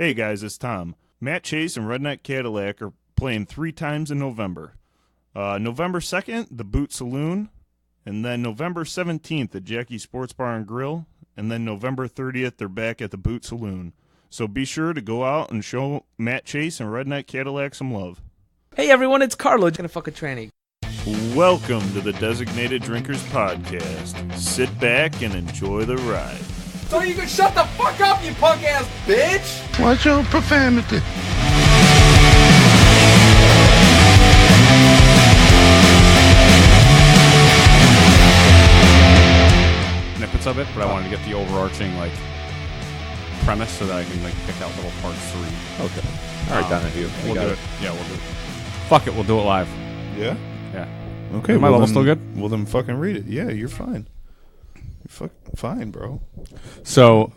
Hey guys, it's Tom. Matt Chase and Redneck Cadillac are playing 3 times in November. November 2nd, the Boot Saloon, and then November 17th at Jackie's Sports Bar and Grill, and then November 30th, they're back at the Boot Saloon. So be sure to go out and show Matt Chase and Redneck Cadillac some love. Hey everyone, it's Karlos. Gonna fuck a tranny. Welcome to the Designated Drinkers Podcast. Sit back and enjoy the ride. So you can shut the fuck up, you punk ass bitch! Watch your profanity. Snippets of it, but I wanted to get the overarching premise so that I can pick out little parts 3. Okay. Alright, done with you. We'll do it. Yeah, we'll do it. Fuck it, we'll do it live. Yeah? Yeah. Okay. Is my level still good? Well, then fucking read it. Yeah, you're fine. You're fucking fine, bro. So,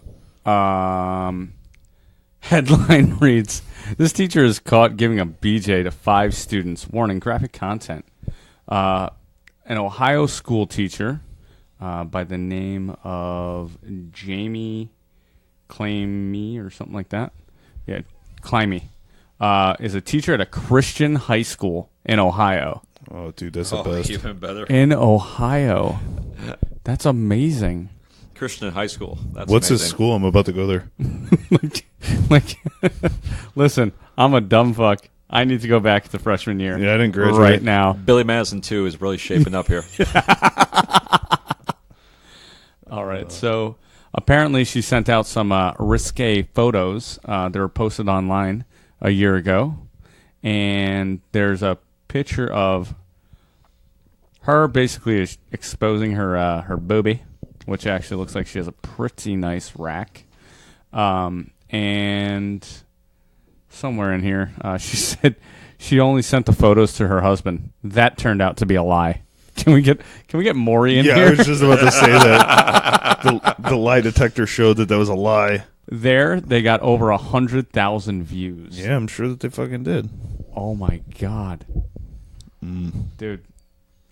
headline reads, this teacher is caught giving a BJ to 5 students. Warning, graphic content. An Ohio school teacher by the name of Jamie Climey or something like that. Yeah, Climey. Is a teacher at a Christian high school in Ohio. Oh, dude, that's the best. Even better. In Ohio. That's amazing. Christian high school. That's What's amazing. his school? I'm about to go there. Listen, I'm a dumb fuck. I need to go back to freshman year. Yeah, I didn't graduate. Right now. Billy Madison 2 is really shaping up here. All right, so apparently she sent out some risque photos that were posted online a year ago, and there's a picture of her basically exposing her booby, which actually looks like she has a pretty nice rack. And somewhere in here, she said she only sent the photos to her husband. That turned out to be a lie. Can we get Maury in here? Yeah, I was just about to say that. The lie detector showed that was a lie. There, they got over 100,000 views. Yeah, I'm sure that they fucking did. Oh my god, dude!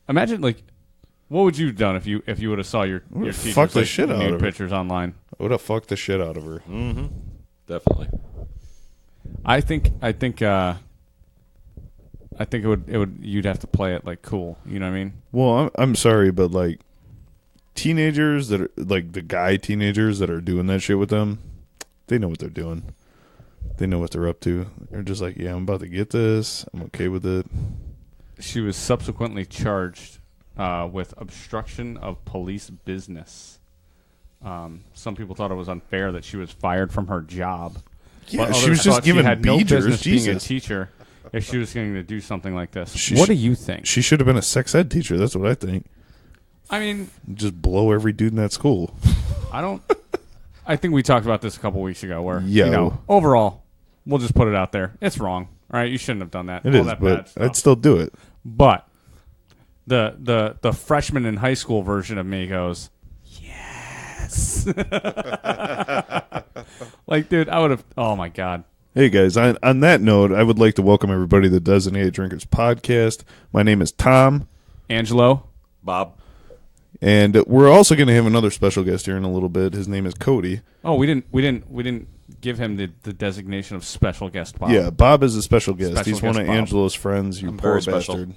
Imagine what would you have done if you would have saw your teacher's fucked the shit out nude of her. pictures online? I would have fucked the shit out of her. Mm-hmm. Definitely. I think it would you'd have to play it cool. You know what I mean? Well, I'm sorry, but teenagers that are the guy teenagers that are doing that shit with them, they know what they're doing. They know what they're up to. They're just like, yeah, I'm about to get this. I'm okay with it. She was subsequently charged with obstruction of police business. Some people thought it was unfair that she was fired from her job. Yeah, But she others was just thought giving she had no beejers. business being a Jesus. teacher if she was going to do something like this. She What should- do you think? She should have been a sex ed teacher. That's what I think. I mean, Just blow every dude in that school. I think we talked about this a couple weeks ago where, Yo. overall, we'll just put it out there. It's wrong. All right, you shouldn't have done that. It All is, that bad but stuff. I'd still do it. But the freshman in high school version of me goes, yes. Dude, I would have. Oh my god. Hey guys, on that note, I would like to welcome everybody to the Designated Drinkers Podcast. My name is Tom, Angelo. Bob. and we're also going to have another special guest here in a little bit. His name is Cody. Oh, we didn't give him the designation of special guest Bob. Yeah, Bob is a special guest. Special He's one guest of Bob. Angelo's friends. You I'm poor very special. bastard.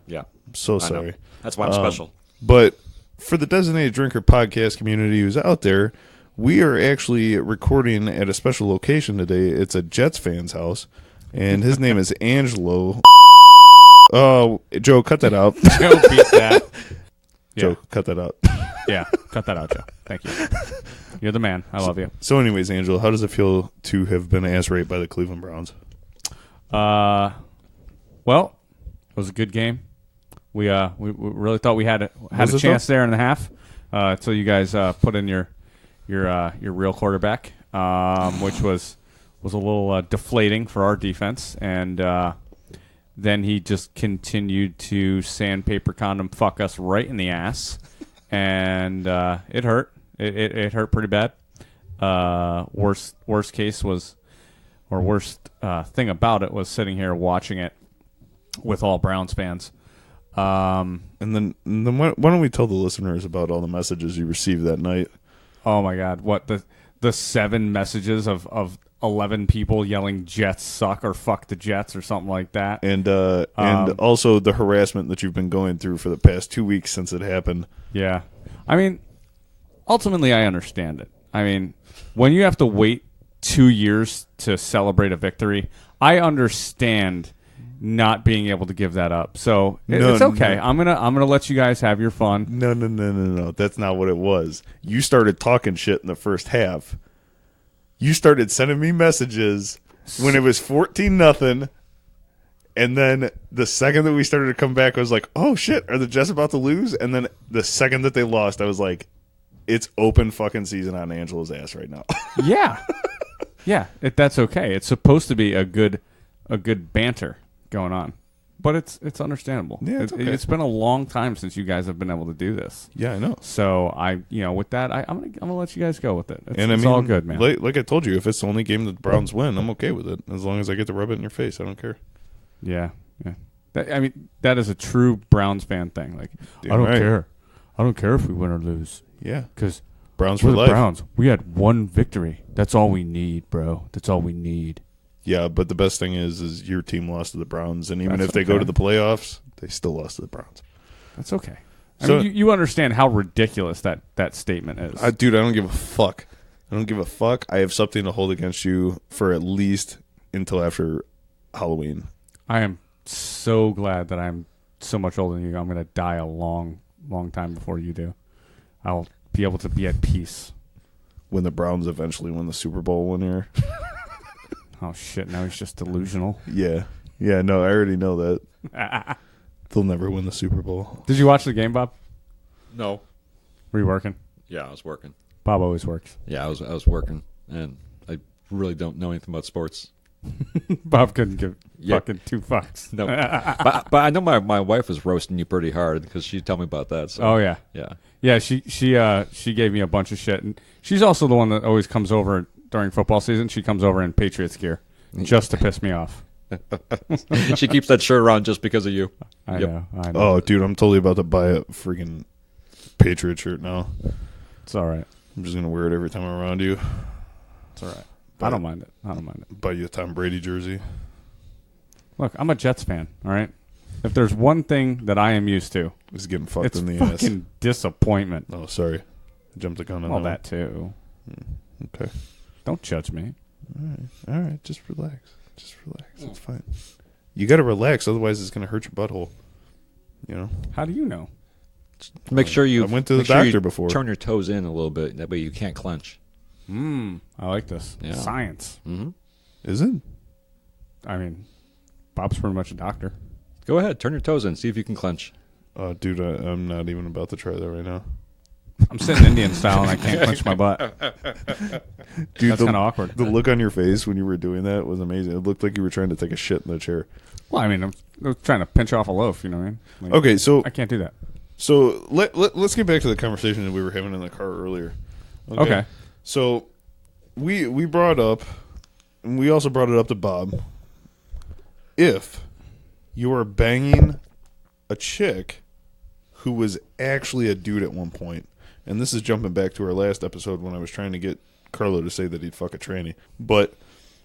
Yeah. I'm so I know. sorry. That's why I'm special. But for the Designated Drinker Podcast community who's out there, we are actually recording at a special location today. It's a Jets fan's house, and his name is Angelo. Oh, Joe, cut that out. Joe beat that. Yeah. Joe, cut that out. Yeah, cut that out, Joe. Thank you. You're the man. I love you. So anyways, Angelo, how does it feel to have been ass raped by the Cleveland Browns? Well, it was a good game. We really thought we had a chance there in the half until you guys put in your real quarterback, which was a little deflating for our defense, and then he just continued to sandpaper condom fuck us right in the ass, and it hurt. It hurt pretty bad. Worst case was, or worst thing about it was sitting here watching it with all Browns fans. And then why don't we tell the listeners about all the messages you received that night? Oh my God! What the 7 messages of 11 people yelling Jets suck or fuck the Jets or something like that. And also the harassment that you've been going through for the past 2 weeks since it happened. Yeah. I mean, ultimately I understand it. I mean, when you have to wait 2 years to celebrate a victory, I understand not being able to give that up. So it's okay. No. I'm gonna let you guys have your fun. No. That's not what it was. You started talking shit in the first half. You started sending me messages when it was 14-0, and then the second that we started to come back, I was like, "Oh shit, are the Jets about to lose?" And then the second that they lost, I was like, "It's open fucking season on Angela's ass right now." Yeah, that's okay. It's supposed to be a good banter going on, but it's understandable. Yeah, it's okay. It's been a long time since you guys have been able to do this. Yeah, I know. So with that, I'm gonna let you guys go with it. It's all good, man. Like I told you, if it's the only game that the Browns win, I'm okay with it. As long as I get to rub it in your face, I don't care. Yeah. That is a true Browns fan thing. Like, Damn I don't right. care. I don't care if we win or lose. Yeah, because Browns we're for the life. Browns. We had one victory. That's all we need, bro. That's all we need. Yeah, but the best thing is your team lost to the Browns, and even That's if they go to the playoffs, they still lost to the Browns. That's okay. So, I mean, you understand how ridiculous that statement is. Dude, I don't give a fuck. I don't give a fuck. I have something to hold against you for at least until after Halloween. I am so glad that I'm so much older than you. I'm going to die a long, long time before you do. I'll be able to be at peace. When the Browns eventually win the Super Bowl one year. Oh, shit. Now he's just delusional. Yeah, no, I already know that. They'll never win the Super Bowl. Did you watch the game, Bob? No. Were you working? Yeah, I was working. Bob always works. Yeah, I was working, and I really don't know anything about sports. Bob couldn't give fucking 2 fucks. No, but I know my wife was roasting you pretty hard because she told me about that. So. Oh yeah. She gave me a bunch of shit, and she's also the one that always comes over during football season. She comes over in Patriots gear just to piss me off. She keeps that shirt around just because of you. I know. Oh, dude, I'm totally about to buy a freaking Patriot shirt now. It's all right. I'm just gonna wear it every time I'm around you. It's all right. I don't mind it. Buy you a Tom Brady jersey. Look, I'm a Jets fan, all right? If there's one thing that I am used to, It's getting fucked in the it's ass. fucking disappointment. Oh, sorry. Jumped the gun on All that. that too. Okay. Don't judge me. All right. Just relax. It's fine. You got to relax, otherwise it's going to hurt your butthole. You know? How do you know? Make sure you. I went to the make sure doctor you before. Turn your toes in a little bit. That way you can't clench. I like this. Yeah. Science. Mm-hmm. Is it? I mean, Bob's pretty much a doctor. Go ahead, turn your toes in. See if you can clench. Dude, I'm not even about to try that right now. I'm sitting Indian style and I can't clench my butt. Dude, That's kind of awkward. The look on your face when you were doing that was amazing. It looked like you were trying to take a shit in the chair. Well, I mean, I was trying to pinch off a loaf, you know what I mean? Like, Okay, so I can't do that. So let's get back to the conversation that we were having in the car earlier. Okay. So we brought up, and we also brought it up to Bob, if you are banging a chick who was actually a dude at one point, and this is jumping back to our last episode when I was trying to get Carlo to say that he'd fuck a tranny, but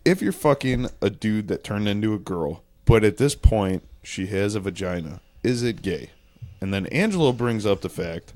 if you're fucking a dude that turned into a girl, but at this point she has a vagina, is it gay? And then Angelo brings up the fact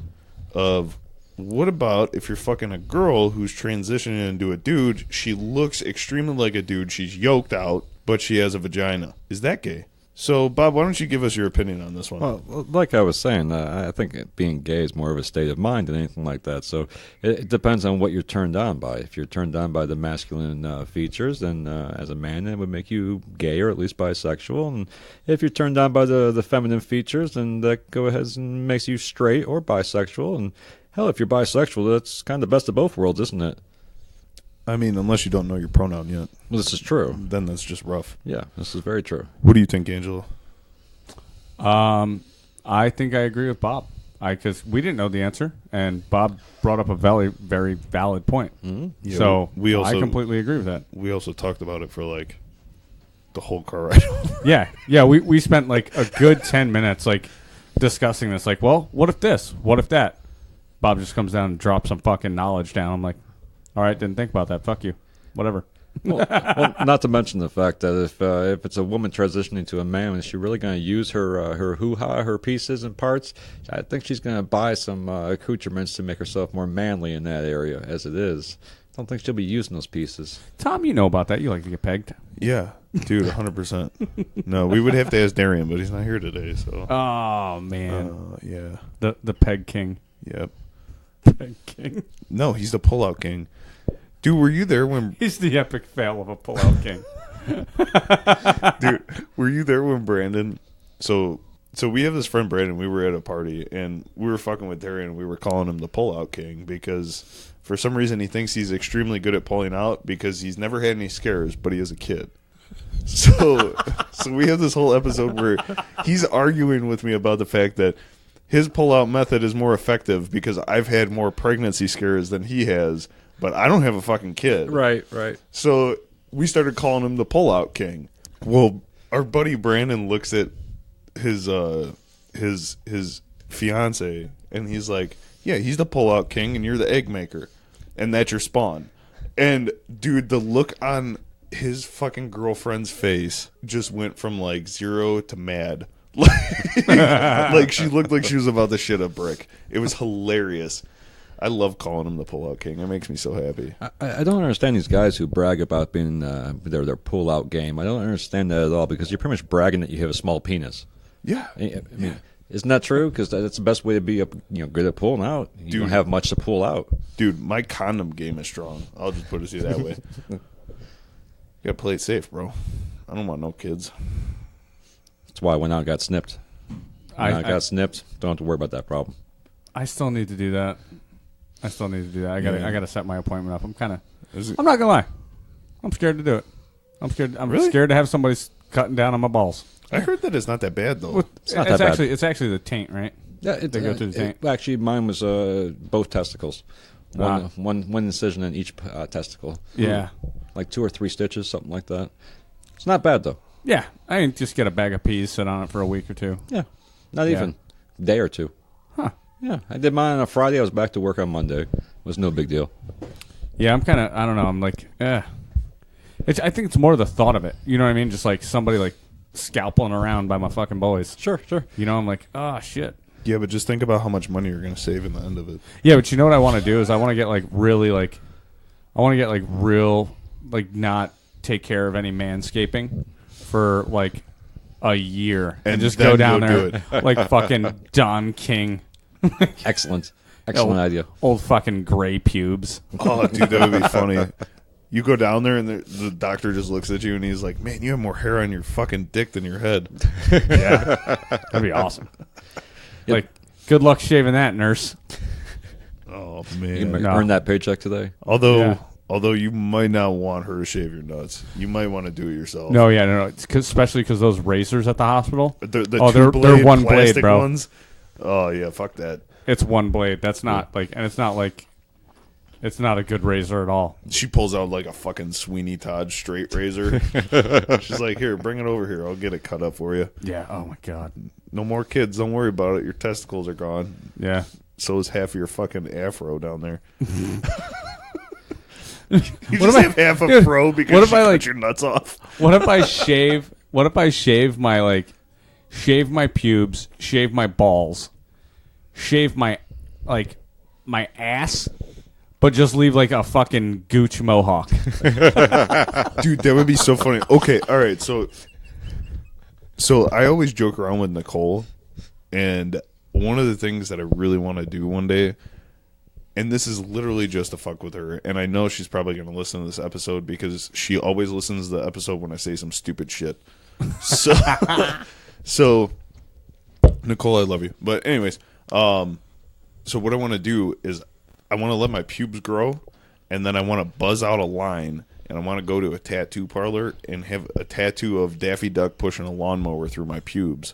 of, what about if you're fucking a girl who's transitioning into a dude, she looks extremely like a dude, she's yoked out, but she has a vagina. Is that gay? So, Bob, why don't you give us your opinion on this one? Well, like I was saying, I think being gay is more of a state of mind than anything like that. So it depends on what you're turned on by. If you're turned on by the masculine features, then as a man, it would make you gay or at least bisexual. And if you're turned on by the feminine features, then that go ahead and makes you straight or bisexual. And hell, if you're bisexual, that's kind of the best of both worlds, isn't it? I mean, unless you don't know your pronoun yet. Well, this is true. Then that's just rough. Yeah, this is very true. What do you think, Angelo? I think I agree with Bob. Because we didn't know the answer, and Bob brought up a very, very valid point. Mm-hmm. Yeah, so I completely agree with that. We also talked about it for like the whole car ride. Yeah. We spent like a good 10 minutes like discussing this. Like, well, what if this? What if that? Bob just comes down and drops some fucking knowledge down. I'm like, All right, didn't think about that. Fuck you. Whatever. Well, not to mention the fact that if it's a woman transitioning to a man, is she really going to use her hoo-ha, her pieces and parts? I think she's going to buy some accoutrements to make herself more manly in that area as it is. I don't think she'll be using those pieces. Tom, you know about that. You like to get pegged. Yeah, dude, 100%. No, we would have to ask Darian, but he's not here today, so. Oh, man. Yeah. The peg king. Yep. Peg king. No, he's the pullout king. Dude, were you there when... He's the epic fail of a pullout king. Dude, were you there when Brandon... So we have this friend, Brandon. We were at a party, and we were fucking with Darian. We were calling him the pullout king because for some reason he thinks he's extremely good at pulling out because he's never had any scares, but he is a kid. So we have this whole episode where he's arguing with me about the fact that his pullout method is more effective because I've had more pregnancy scares than he has, but I don't have a fucking kid. Right. So we started calling him the pullout king. Well, our buddy Brandon looks at his fiance and he's like, yeah, he's the pullout king and you're the egg maker and that's your spawn. And dude, the look on his fucking girlfriend's face just went from like 0 to mad. Like she looked like she was about to shit a brick. It was hilarious. I love calling him the pullout king. It makes me so happy. I don't understand these guys who brag about being their pull-out game. I don't understand that at all because you're pretty much bragging that you have a small penis. Yeah. I mean, isn't that true? Because that's the best way to be good at pulling out. You don't have much to pull out. Dude, my condom game is strong. I'll just put it to you that way. You gotta play it safe, bro. I don't want no kids. That's why I went out and got snipped. I got snipped. Don't have to worry about that problem. I still need to do that. I gotta set my appointment up. I'm not gonna lie. I'm scared to do it. I'm scared. I'm Really? scared to have somebody cutting down on my balls. I heard that it's not that bad though. It's not that bad. It's actually the taint, right? Yeah, They go through the taint. Actually, mine was both testicles. One incision in each testicle. Yeah. Like 2 or 3 stitches, something like that. It's not bad though. Yeah, I can just get a bag of peas, sit on it for a week or two. Yeah, not even a day or two. Huh. Yeah, I did mine on a Friday. I was back to work on Monday. It was no big deal. Yeah, I'm kind of, I don't know. I'm like, I think it's more the thought of it. You know what I mean? Just like somebody like scalping around by my fucking boys. Sure. You know, I'm like, oh, shit. Yeah, but just think about how much money you're going to save in the end of it. Yeah, but you know what I want to do is I want to get like really like, I want to get like real, like not take care of any manscaping for like a year and just go down there like fucking Don King. Excellent idea. Old fucking gray pubes. Oh, dude, that would be funny. You go down there and the doctor just looks at you and he's like, man, you have more hair on your fucking dick than your head. Yeah, that'd be awesome. Like, good luck shaving that, nurse. Oh, You man. earn that paycheck today. Although you might not want her to shave your nuts. You might want to do it yourself. No. It's especially because those razors at the hospital. They're they're one blade, plastic bro. ones. Oh, yeah, fuck that. It's one blade. That's not like, and it's not like, it's not a good razor at all. She pulls out like a fucking Sweeney Todd straight razor. She's like, here, bring it over here. I'll get it cut up for you. Yeah. Oh my god. No more kids. Don't worry about it. Your testicles are gone. Yeah. So is half of your fucking afro down there. What just if have half a fro because what if you I, cut like- your nuts off. What if I shave? What if I shave my pubes, shave my balls, shave my ass, but just leave like a fucking gooch mohawk? Dude, that would be so funny. Okay, all right. So I always joke around with Nicole, and one of the things that I really want to do one day, and this is literally just to fuck with her, and I know she's probably going to listen to this episode because she always listens to the episode when I say some stupid shit. So Nicole, I love you. But anyways, so what I want to do is I want to let my pubes grow, and then I want to buzz out a line, and I want to go to a tattoo parlor and have a tattoo of Daffy Duck pushing a lawnmower through my pubes.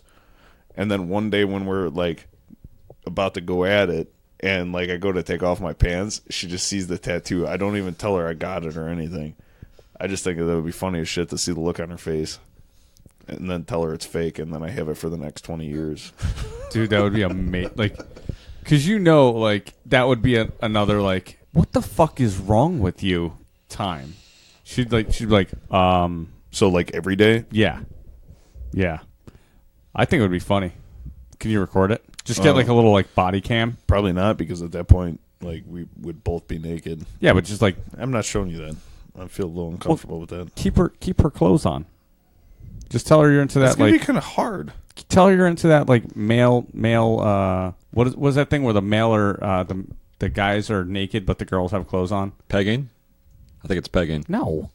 And then one day when we're like about to go at it, and like I go to take off my pants, she just sees the tattoo. I don't even tell her I got it or anything. I just think that would be funny as shit to see the look on her face, and then tell her it's fake, and then I have it for the next 20 years. Dude, that would be amazing. Like, because like that would be another like what the fuck is wrong with you? Time. She'd be like, So like every day? yeah. I think it would be funny. Can you record it? Just get like a little like body cam. Probably not, because at that point, like, we would both be naked. Yeah, but just like I'm not showing you that. I feel a little uncomfortable with that. keep her clothes on. Just tell her you're into that. That's gonna like be kind of hard. tell her you're into that like male. What is that thing where the male or the guys are naked but the girls have clothes on? Pegging? I think it's pegging. No.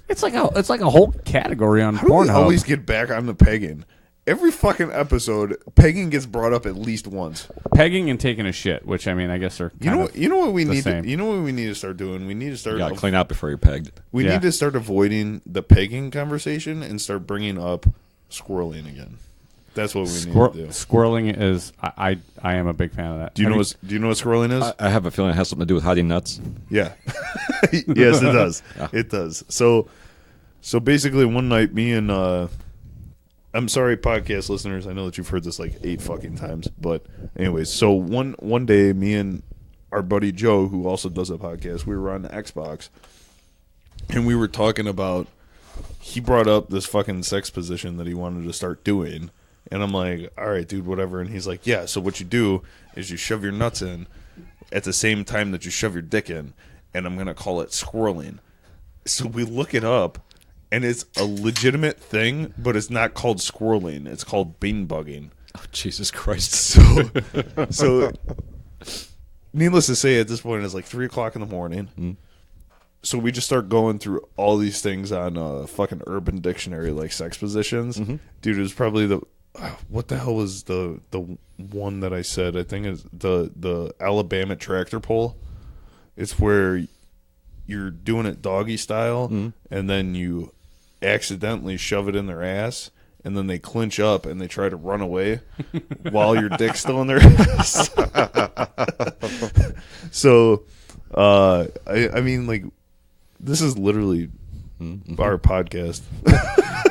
It's like a whole category on How do we Pornhub. always get back on the pegging? Every fucking episode, pegging gets brought up at least once. Pegging and taking a shit, which I mean, I guess are You know what we the need. same. You know what we need to start doing. We need to start. You gotta clean out before you're pegged. We Yeah. need to start avoiding the pegging conversation and start bringing up squirreling again. That's what we need to do. Squirreling is I am a big fan of that. Do you know what squirreling is? I have a feeling it has something to do with hiding nuts. Yeah. Yes, it does. It does. So basically, one night, me and I'm sorry, podcast listeners. I know that you've heard this like 8 fucking times, but anyways, so one day, me and our buddy Joe, who also does a podcast, we were on the Xbox, and we were talking about. He brought up this fucking sex position that he wanted to start doing, and I'm like, all right, dude, whatever. And he's like, yeah. So what you do is you shove your nuts in at the same time that you shove your dick in, and I'm gonna call it squirreling. So we look it up. And it's a legitimate thing, but it's not called squirreling. It's called bean bugging. Oh, Jesus Christ. So needless to say, at this point, it's like 3 o'clock in the morning. Mm. So we just start going through all these things on fucking Urban Dictionary, like sex positions. Mm-hmm. Dude, it was probably what the hell was the one that I said? I think it's the Alabama tractor pull. It's where you're doing it doggy style, and then you accidentally shove it in their ass, and then they clinch up and they try to run away while your dick's still in their ass. So, I mean, like, this is literally our podcast.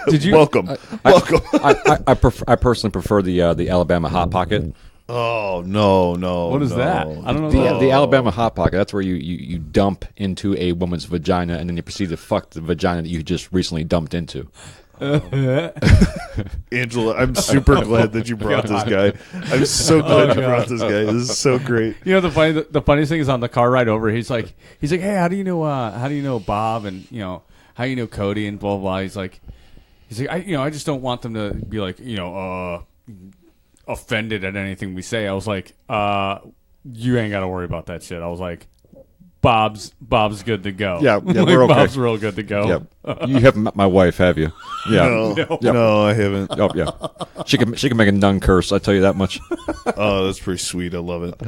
Did you Welcome. I personally prefer the Alabama Hot Pocket. Oh, no. What is that? I don't know. The Alabama Hot Pocket, that's where you dump into a woman's vagina and then you proceed to fuck the vagina that you just recently dumped into. Angela, I'm super glad that you brought this guy. I'm so glad you brought this guy. This is so great. You know the funniest thing is on the car ride over. He's like, hey, how do you know Bob, and how you know Cody, and blah blah blah. He's like, I just don't want them to be like offended at anything we say. I was like, you ain't got to worry about that shit. I was like, Bob's good to go. Yeah, Like, we're okay. Bob's real good to go. Yeah, you haven't met my wife, have you? Yeah, No, I haven't. Oh yeah, she can make a nun curse. I tell you that much. Oh, that's pretty sweet. I love it,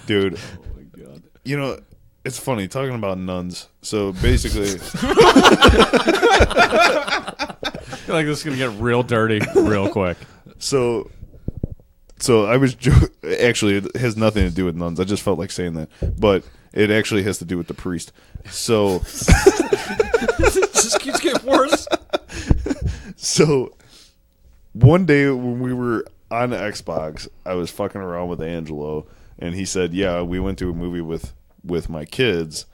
dude. Oh my god. You know, it's funny talking about nuns. So basically, I feel like this is gonna get real dirty real quick. so I was actually, it has nothing to do with nuns. I just felt like saying that, but it actually has to do with the priest. So It just keeps getting worse. So one day when we were on the Xbox, I was fucking around with Angelo, and he said, yeah, we went to a movie with my kids,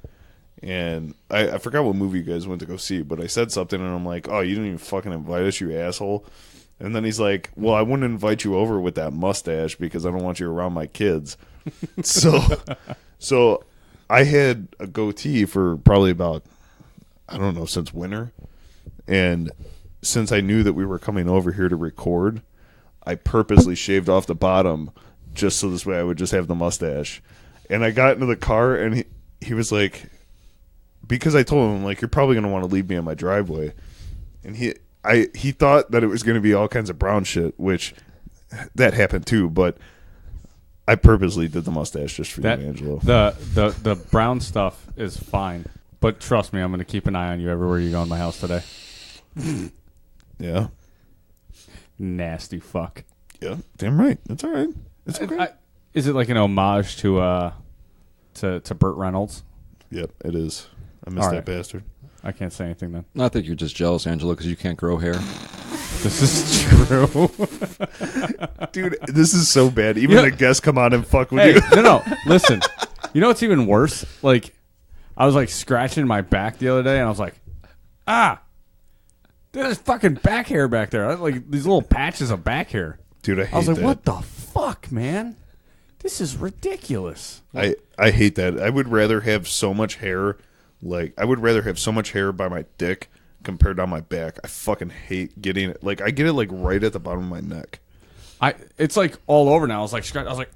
and I forgot what movie you guys went to go see, but I said something, and I'm like, oh, you didn't even fucking invite us, you asshole. And then he's like, well, I wouldn't invite you over with that mustache because I don't want you around my kids. So I had a goatee for probably about, I don't know, since winter. And since I knew that we were coming over here to record, I purposely shaved off the bottom just so this way I would just have the mustache. And I got into the car, and he was like, because I told him, like, you're probably going to want to leave me in my driveway. And he thought that it was going to be all kinds of brown shit, which that happened too, but I purposely did the mustache just for you, Angelo. The brown stuff is fine, but trust me, I'm going to keep an eye on you everywhere you go in my house today. Yeah. Nasty fuck. Yeah. Damn right. It's all right. It's okay. Is it like an homage to Burt Reynolds? Yep, it is. I missed that bastard. I can't say anything then. I think you're just jealous, Angelo, because you can't grow hair. This is true. Dude, this is so bad. Even the guests come on and fuck with Hey, you. no. Listen. You know what's even worse? Like, I was like scratching my back the other day, and I was like, there's fucking back hair back there. I had, like these little patches of back hair. Dude, I hate I was like, that. what the fuck, man? This is ridiculous. I hate that. I would rather have so much hair. Like, I would rather have so much hair by my dick compared to on my back. I fucking hate getting it. Like, I get it, like, right at the bottom of my neck. It's like all over now. I was like,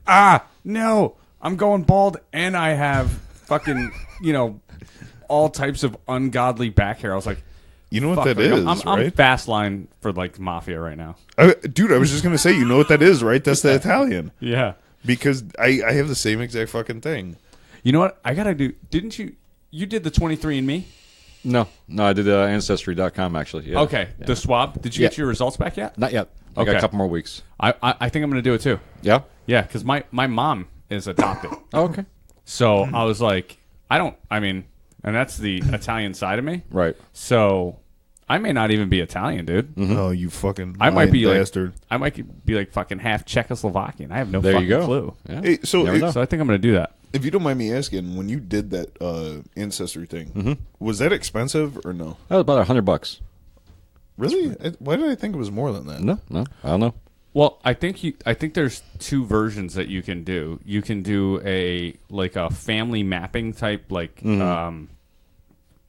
no, I'm going bald, and I have fucking, all types of ungodly back hair. I was like, You know what fuck, that is, I'm right? fast line for like mafia right now. Dude, I was just going to say, you know what that is, right? That's the Italian. Yeah. Because I have the same exact fucking thing. You know what? I got to do, didn't you? You did the 23andMe? No, I did Ancestry.com, actually. Yeah. Okay. Yeah. The swab. Did you get your results back yet? Not yet. I got Okay. a couple more weeks. I think I'm going to do it too. Yeah? Yeah, because my mom is adopted. Oh, okay. So I was like, and that's the Italian side of me. Right. So I may not even be Italian, dude. Oh, you fucking I might be bastard. I might be like fucking half Czechoslovakian. I have no There fucking you go. clue. Yeah. Hey, so Never know. So I think I'm going to do that. if you don't mind me asking, when you did that Ancestry thing, was that expensive or no? That was about $100. Really? Why did I think it was more than that? No, I don't know. Well, I think there's two versions that you can do. You can do a family mapping type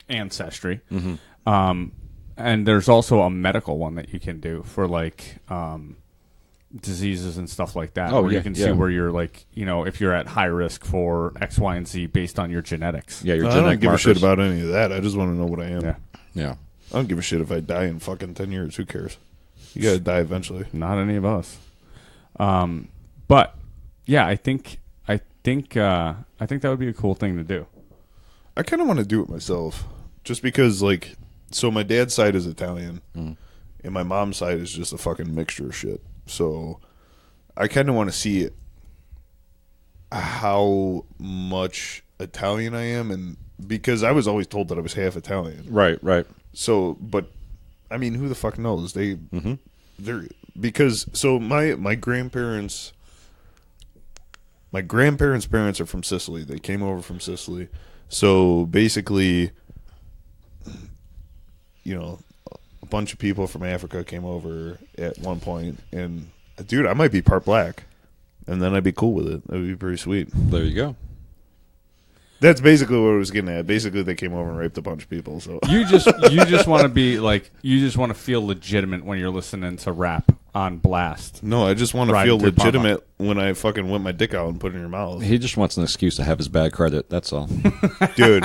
ancestry. And there's also a medical one that you can do for diseases and stuff like that. Oh, where yeah, you can yeah. see where you're if you're at high risk for X, Y, and Z based on your genetics. Yeah, your I genetic don't give markers. a shit about any of that. I just want to know what I am. Yeah. Yeah. I don't give a shit if I die in fucking 10 years. Who cares? You gotta die eventually. Not any of us. But yeah, I think that would be a cool thing to do. I kind of want to do it myself, just because, so my dad's side is Italian, and my mom's side is just a fucking mixture of shit. So I kind of want to see how much Italian I am, and because I was always told that I was half Italian. Right. So, but I mean, who the fuck knows? They're because my grandparents. My grandparents' parents are from Sicily. They came over from Sicily. So basically, a bunch of people from Africa came over at one point. And, dude, I might be part black. And then I'd be cool with it. That would be pretty sweet. There you go. That's basically what I was getting at. Basically, they came over and raped a bunch of people. So You just want to be you just want to feel legitimate when you're listening to rap on blast. no, I just want to Right, feel through Parma. legitimate when I fucking whip my dick out and put it in your mouth. He just wants an excuse to have his bad credit. That's all. Dude,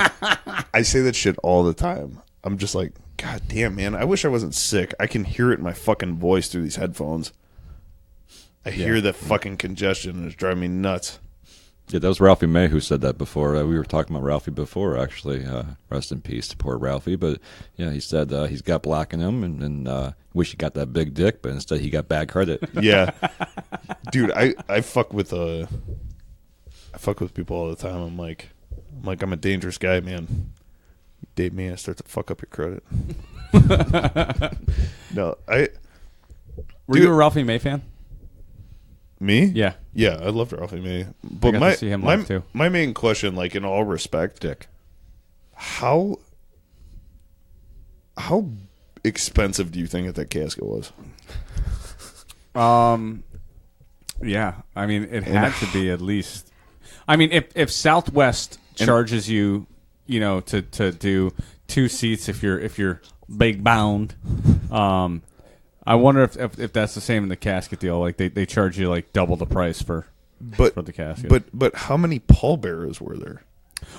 I say that shit all the time. I'm just like, God damn, man. I wish I wasn't sick. I can hear it in my fucking voice through these headphones. I hear the fucking congestion and it's driving me nuts. Yeah, that was Ralphie May who said that before. We were talking about Ralphie before, actually. Rest in peace to poor Ralphie. But, yeah, he said he's got black in him and wish he got that big dick, but instead he got bad credit. Yeah. Dude, I fuck with people all the time. I'm like I'm a dangerous guy, man. You date me, I start to fuck up your credit. No, Were you a Ralphie May fan? Me? Yeah. Yeah, I loved Ralphie May. But got to see him live, too. My main question, in all respect, Dick. how expensive do you think that casket was? Yeah. I mean, it had to be at least. I mean, if Southwest charges you, to do 2 seats if you're big bound, I wonder if that's the same in the casket deal. Like they charge you double the price for the casket. But how many pallbearers were there?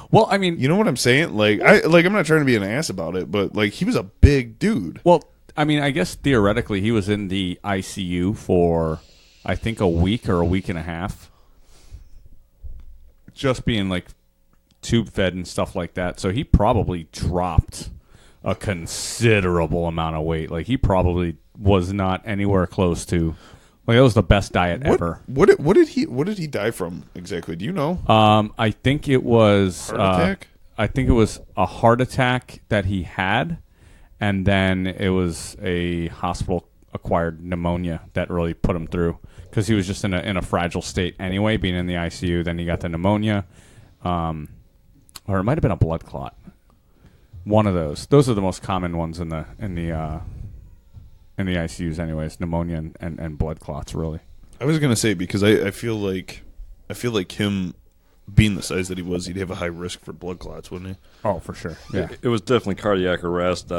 Well, I mean, You know what I'm saying? I'm not trying to be an ass about it, but he was a big dude. well, I mean, I guess theoretically he was in the ICU for I think a week or a week and a half, just being tube fed and stuff like that. So he probably dropped a considerable amount of weight. He probably was not anywhere close to. That was the best diet ever. What did he die from exactly? Do you know? I think it was Heart attack? I think it was a heart attack that he had, and then it was a hospital acquired pneumonia that really put him through because he was just in a fragile state anyway, being in the ICU. Then he got the pneumonia. or it might have been a blood clot. One of those. Those are the most common ones in the ICUs, anyways. Pneumonia and blood clots, really. I was gonna say because I feel like him being the size that he was, he'd have a high risk for blood clots, wouldn't he? Oh, for sure. Yeah. It was definitely cardiac arrest.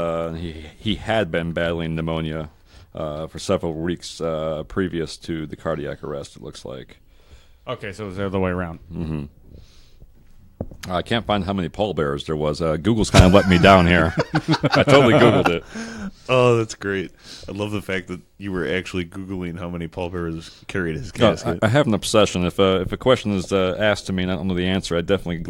He had been battling pneumonia for several weeks previous to the cardiac arrest, it looks like. Okay, so it was the other way around. Mm-hmm. I can't find how many pallbearers there was. Google's kind of let me down here. I totally Googled it. Oh, that's great. I love the fact that you were actually Googling how many pallbearers carried his casket. I have an obsession. If a question is asked to me and I don't know the answer, I definitely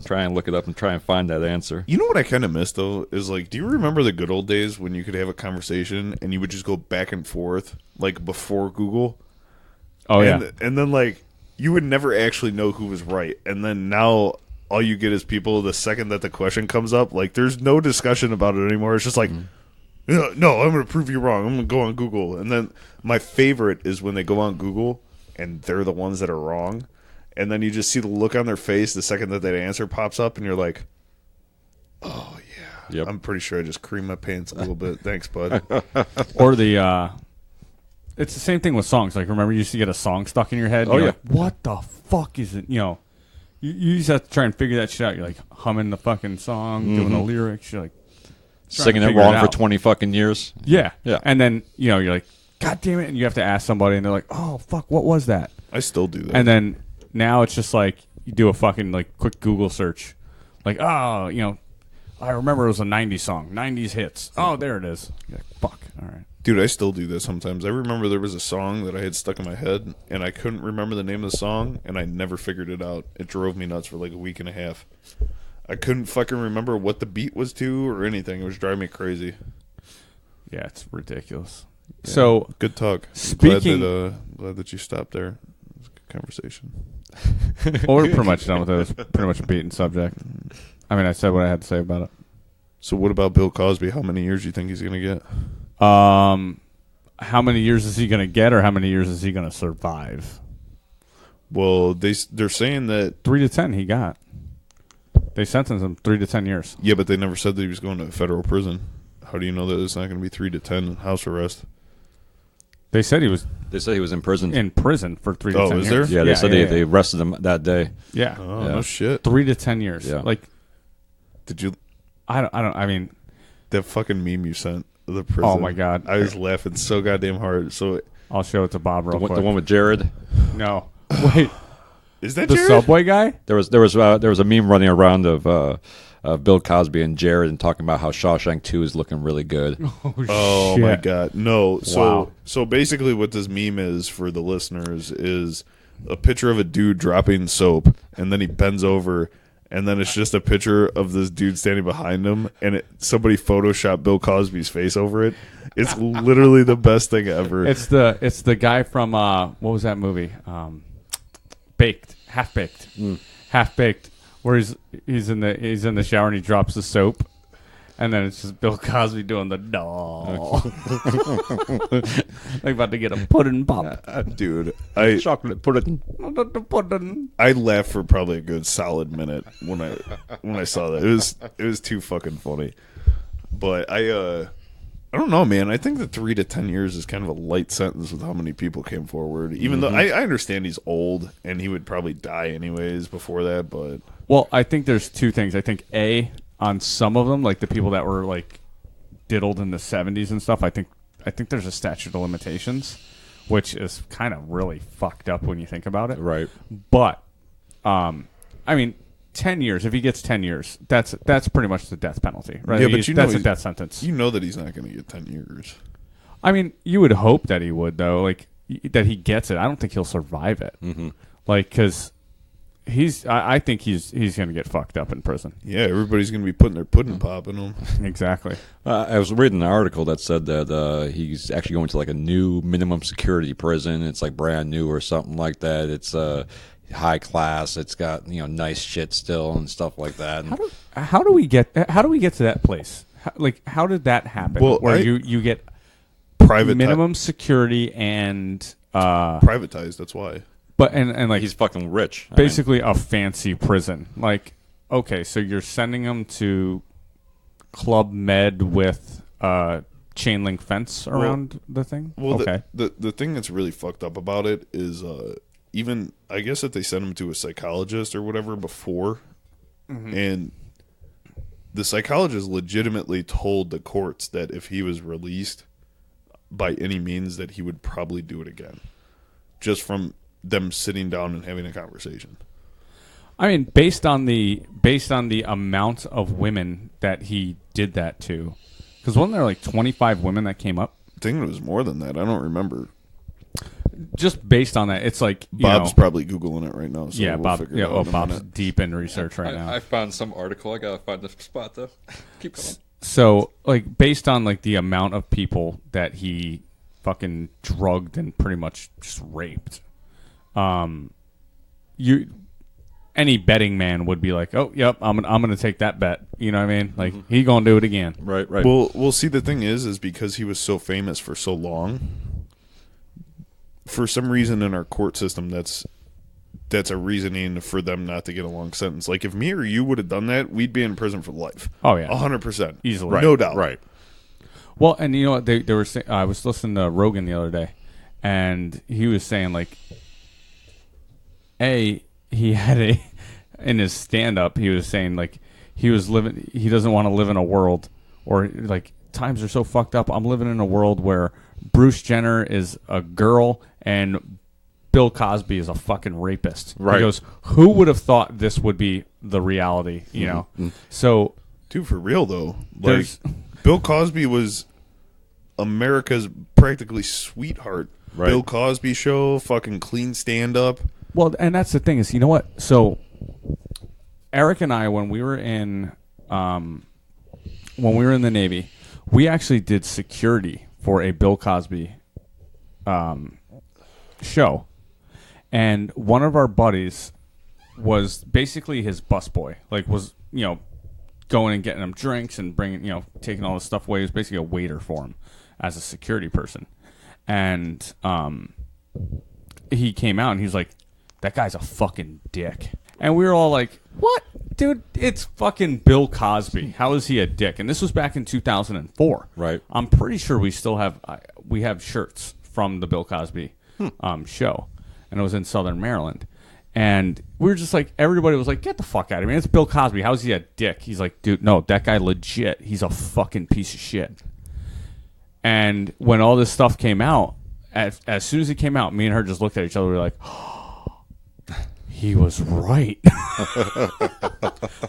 try and look it up and try and find that answer. You know what I kind of miss, though, is like, do you remember the good old days when you could have a conversation and you would just go back and forth, like before Google? Oh, yeah. And then, like, you would never actually know who was right. And then now all you get is people the second that the question comes up, like, there's no discussion about it anymore. It's just like, no, I'm going to prove you wrong. I'm going to go on Google. And then my favorite is when they go on Google and they're the ones that are wrong. And then you just see the look on their face the second that answer pops up, and you're like, oh, yeah. Yep. I'm pretty sure I just creamed my pants a little bit. Thanks, bud. Or it's the same thing with songs. Like, remember you used to get a song stuck in your head? Oh, yeah. Like, what the fuck is it? You know, you just have to try and figure that shit out. You're like humming the fucking song, doing the lyrics. You're like singing it wrong for 20 fucking years. Yeah. Yeah. And then, you're like, God damn it. And you have to ask somebody, and they're like, oh, fuck, what was that? I still do that. And then now it's just like you do a fucking like quick Google search. Like, oh, I remember it was a 90s song, 90s hits. Oh, there it is. You're like, fuck. All right. Dude, I still do that sometimes. I remember there was a song that I had stuck in my head, and I couldn't remember the name of the song, and I never figured it out. It drove me nuts for like a week and a half. I couldn't fucking remember what the beat was to or anything. It was driving me crazy. Yeah, it's ridiculous. Yeah. So good talk. Speaking, glad that you stopped there. It was a good conversation. Well, we're pretty much done with it. It was pretty much a beaten subject. I mean, I said what I had to say about it. So what about Bill Cosby? How many years do you think he's going to get? How many years is he going to get, or how many years is he going to survive? Well, they're saying that 3 to 10 he got. They sentenced him 3 to 10 years. Yeah, but they never said that he was going to federal prison. How do you know that it's not going to be 3 to 10 house arrest? They said he was. They said he was in prison. In prison for 3 to 10 years. Oh, is there? Yeah, they said they arrested him that day. Yeah. Oh, Yeah. no shit. 3 to 10 years. Yeah. Like, Did you? I mean, that fucking meme you sent of the prison. Oh my god, I was laughing so goddamn hard. So I'll show it to Bob real quick. The one with Jared. No, wait. Is that the Jared? Subway guy? There was a meme running around of Bill Cosby and Jared and talking about how Shawshank 2 is looking really good. Oh shit. my god, no! Wow. So basically, what this meme is for the listeners is a picture of a dude dropping soap, and then he bends over. And then it's just a picture of this dude standing behind him, and somebody photoshopped Bill Cosby's face over it. It's literally the best thing ever. It's the guy from what was that movie? Half Baked, where he's in the shower and he drops the soap, and then it's just Bill Cosby doing the doll, like about to get a pudding pop. Dude, Chocolate pudding. I laughed for probably a good solid minute when I saw that. It was too fucking funny. But I don't know, man. I think that 3 to 10 years is kind of a light sentence with how many people came forward. Even though I understand he's old and he would probably die anyways before that. But well, I think there's two things. I think on some of them, like the people that were like diddled in the 70s and stuff, I think there's a statute of limitations, which is kind of really fucked up when you think about it. Right. But I mean, 10 years. If he gets 10 years, that's pretty much the death penalty, right? Yeah, but that's a death sentence. You know that he's not going to get 10 years. I mean, you would hope that he would, though. Like that he gets it. I don't think he'll survive it. Mm-hmm. Like because. I think he's going to get fucked up in prison. Yeah, everybody's going to be putting their pudding pop in him. Exactly. I was reading an article that said that he's actually going to like a new minimum security prison. It's like brand new or something like that. It's high class. It's got nice shit still and stuff like that. How do we get to that place? How did that happen? Well, where you get private minimum security and privatized. That's why. But and like he's fucking rich. Basically a fancy prison. Like, okay, so you're sending him to Club Med with chain link fence around the thing? Well, okay. The thing that's really fucked up about it is even, I guess if they sent him to a psychologist or whatever before, and the psychologist legitimately told the courts that if he was released by any means that he would probably do it again. Just from them sitting down and having a conversation. I mean, based on the amount of women that he did that to, because wasn't there like 25 women that came up? I think it was more than that. I don't remember. Just based on that, it's like Bob's probably Googling it right now. So yeah, we'll Bob. figure it Yeah, out in a Bob's minute. deep in research right now. I found some article. I gotta find the spot though. Keep going. So, like, based on like the amount of people that he fucking drugged and pretty much just raped, any betting man would be like, oh, yep, I'm gonna take that bet. You know what I mean? Like, he gonna do it again. Right, right. Well, see, the thing is because he was so famous for so long. For some reason in our court system, that's a reasoning for them not to get a long sentence. Like, if me or you would have done that, we'd be in prison for life. Oh yeah, 100%, easily, no doubt. Right. Well, and you know what they were saying? I was listening to Rogan the other day, and he was saying like, he had in his stand up, he was saying like he doesn't want to live in a world, or like, times are so fucked up. I'm living in a world where Bruce Jenner is a girl and Bill Cosby is a fucking rapist. Right. He goes, who would have thought this would be the reality, you know? So, Dude, for real though, like, there's Bill Cosby was America's practically sweetheart. Right. Bill Cosby show, fucking clean stand up. well, and that's the thing is, you know what? So Eric and I, when we were in the Navy, we actually did security for a Bill Cosby show, and one of our buddies was basically his busboy. Like, was going and getting him drinks and bringing taking all this stuff away. He was basically a waiter for him as a security person, and he came out and he was like, "That guy's a fucking dick." And we were all like, "What, dude? It's fucking Bill Cosby. How is he a dick?" And this was back in 2004. Right. I'm pretty sure we still have shirts from the Bill Cosby show, and it was in Southern Maryland. And we were just like, everybody was like, "Get the fuck out of here! It's Bill Cosby. How is he a dick?" He's like, "Dude, no, that guy legit. He's a fucking piece of shit." And when all this stuff came out, as soon as it came out, me and her just looked at each other. We were like, he was right.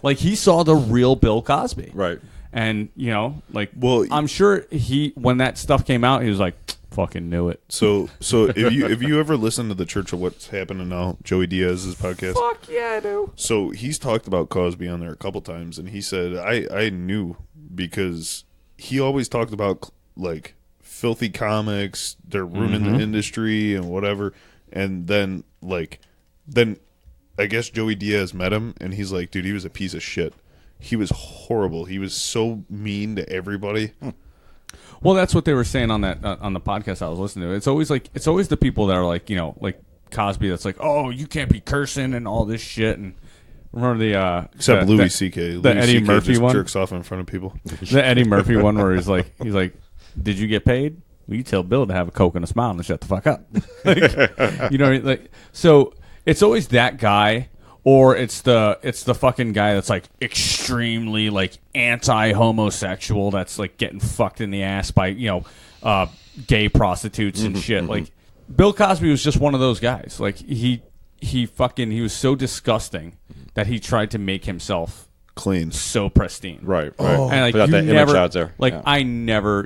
Like, he saw the real Bill Cosby. Right. And, Well, I'm sure when that stuff came out, he was like, fucking knew it. So if you ever listen to the Church of What's Happening Now, Joey Diaz's podcast, Fuck yeah, I do. so he's talked about Cosby on there a couple times, and he said I knew because he always talked about like filthy comics, they're ruining the industry and whatever, and then I guess Joey Diaz met him, and he's like, dude, he was a piece of shit. He was horrible. He was so mean to everybody. Well, that's what they were saying on that on the podcast I was listening to. It's always the people that are like, like Cosby, that's like, oh, you can't be cursing and all this shit. And remember Except Louis C.K. the Eddie C.K. Murphy just one? jerks off in front of people. The Eddie Murphy one where he's like, did you get paid? Well, you tell Bill to have a Coke and a smile and shut the fuck up. You know what I mean? Like, so it's always that guy, or it's the fucking guy that's like extremely like anti-homosexual, that's like getting fucked in the ass by gay prostitutes and shit. Like, Bill Cosby was just one of those guys. Like, he was so disgusting that he tried to make himself Clean. so pristine. Right. And like, Put out you that never, image out there. like, Yeah.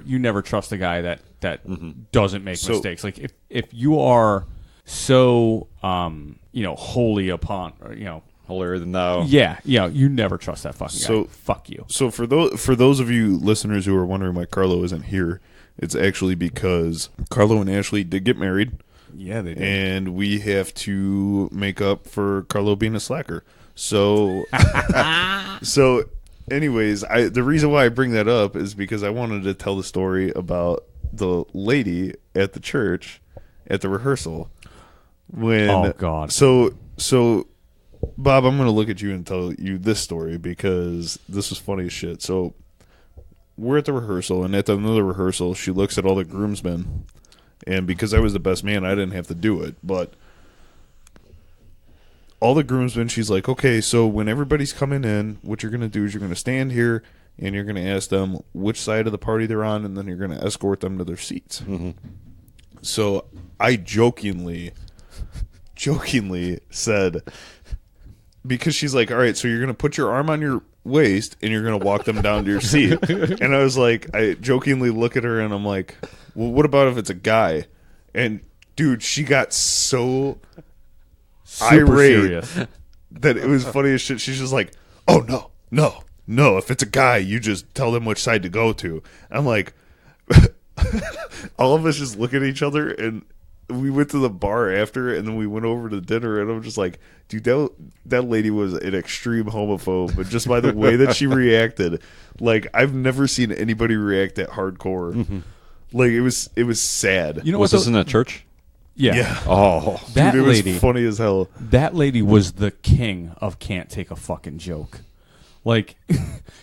you never trust a guy that doesn't make mistakes. Like, if you are so holy upon, or, Holier than thou. yeah, you never trust that fucking guy. Fuck you. So for those of you listeners who are wondering why Carlo isn't here, it's actually because Carlo and Ashley did get married. Yeah, they did. And we have to make up for Carlo being a slacker. So, anyways, the reason why I bring that up is because I wanted to tell the story about the lady at the church at the rehearsal. when Oh, God. So Bob, I'm gonna look at you and tell you this story because this was funny as shit. So we're at the rehearsal, and at another rehearsal, she looks at all the groomsmen, and because I was the best man, I didn't have to do it, but all the groomsmen, she's like, okay, so when everybody's coming in, what you're gonna do is you're gonna stand here and you're gonna ask them which side of the party they're on, and then you're gonna escort them to their seats. Mm-hmm. So I jokingly said, because she's like, all right, so you're gonna put your arm on your waist and you're gonna walk them down to your seat. And I was like, I jokingly look at her and I'm like, well, what about if it's a guy? And dude, she got so Super irate serious. that it was funny as shit. She's just like, oh no, if it's a guy, you just tell them which side to go to. I'm like, all of us just look at each other, and we went to the bar after, and then we went over to dinner, and I'm just like, dude, that lady was an extreme homophobe, but just by the way that she reacted, like, I've never seen anybody react that hardcore. Mm-hmm. Like, it was sad. You know Was what? this in a church? Yeah. Oh, That Dude, it lady. was funny as hell. That lady was the king of can't take a fucking joke. Like,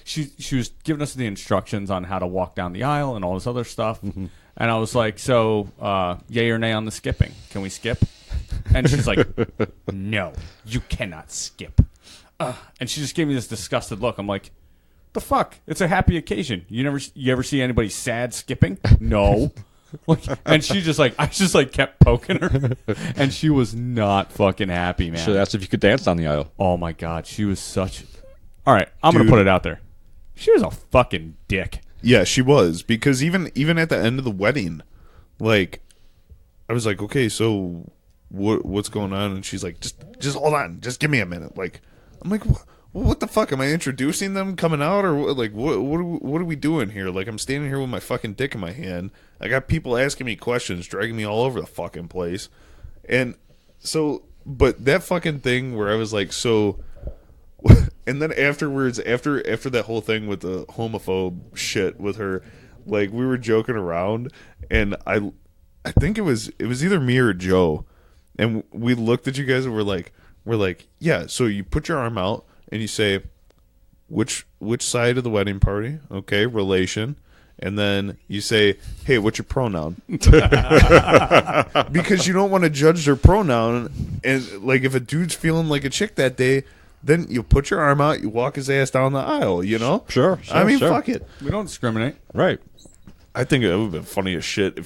she was giving us the instructions on how to walk down the aisle and all this other stuff. Mm-hmm. And I was like, so, yay or nay on the skipping? Can we skip? And she's like, no, you cannot skip. And she just gave me this disgusted look. I'm like, the fuck? It's a happy occasion. You ever see anybody sad skipping? No. Like, and she just like, I just like kept poking her, and she was not fucking happy, man. should have asked if you could dance down the aisle. Oh my god, she was such. All right, I'm gonna Dude. put it out there. She was a fucking dick. Yeah, she was, because even at the end of the wedding, like, I was like, okay, so what's going on? And she's like, just hold on, just give me a minute. Like, I'm like, what the fuck? Am I introducing them coming out, or like what are we doing here? Like, I'm standing here with my fucking dick in my hand. I got people asking me questions, dragging me all over the fucking place, and so, but that fucking thing where I was like, so. And then afterwards, after that whole thing with the homophobe shit with her, like, we were joking around, and I think it was either me or Joe, and we looked at you guys and we're like, yeah. So you put your arm out and you say, which side of the wedding party? Okay, relation. And then you say, hey, what's your pronoun? Because you don't want to judge their pronoun, and like, if a dude's feeling like a chick that day, then you put your arm out, you walk his ass down the aisle, you know? Sure, I mean, sure. fuck it. We don't discriminate. Right. I think it would have been funny as shit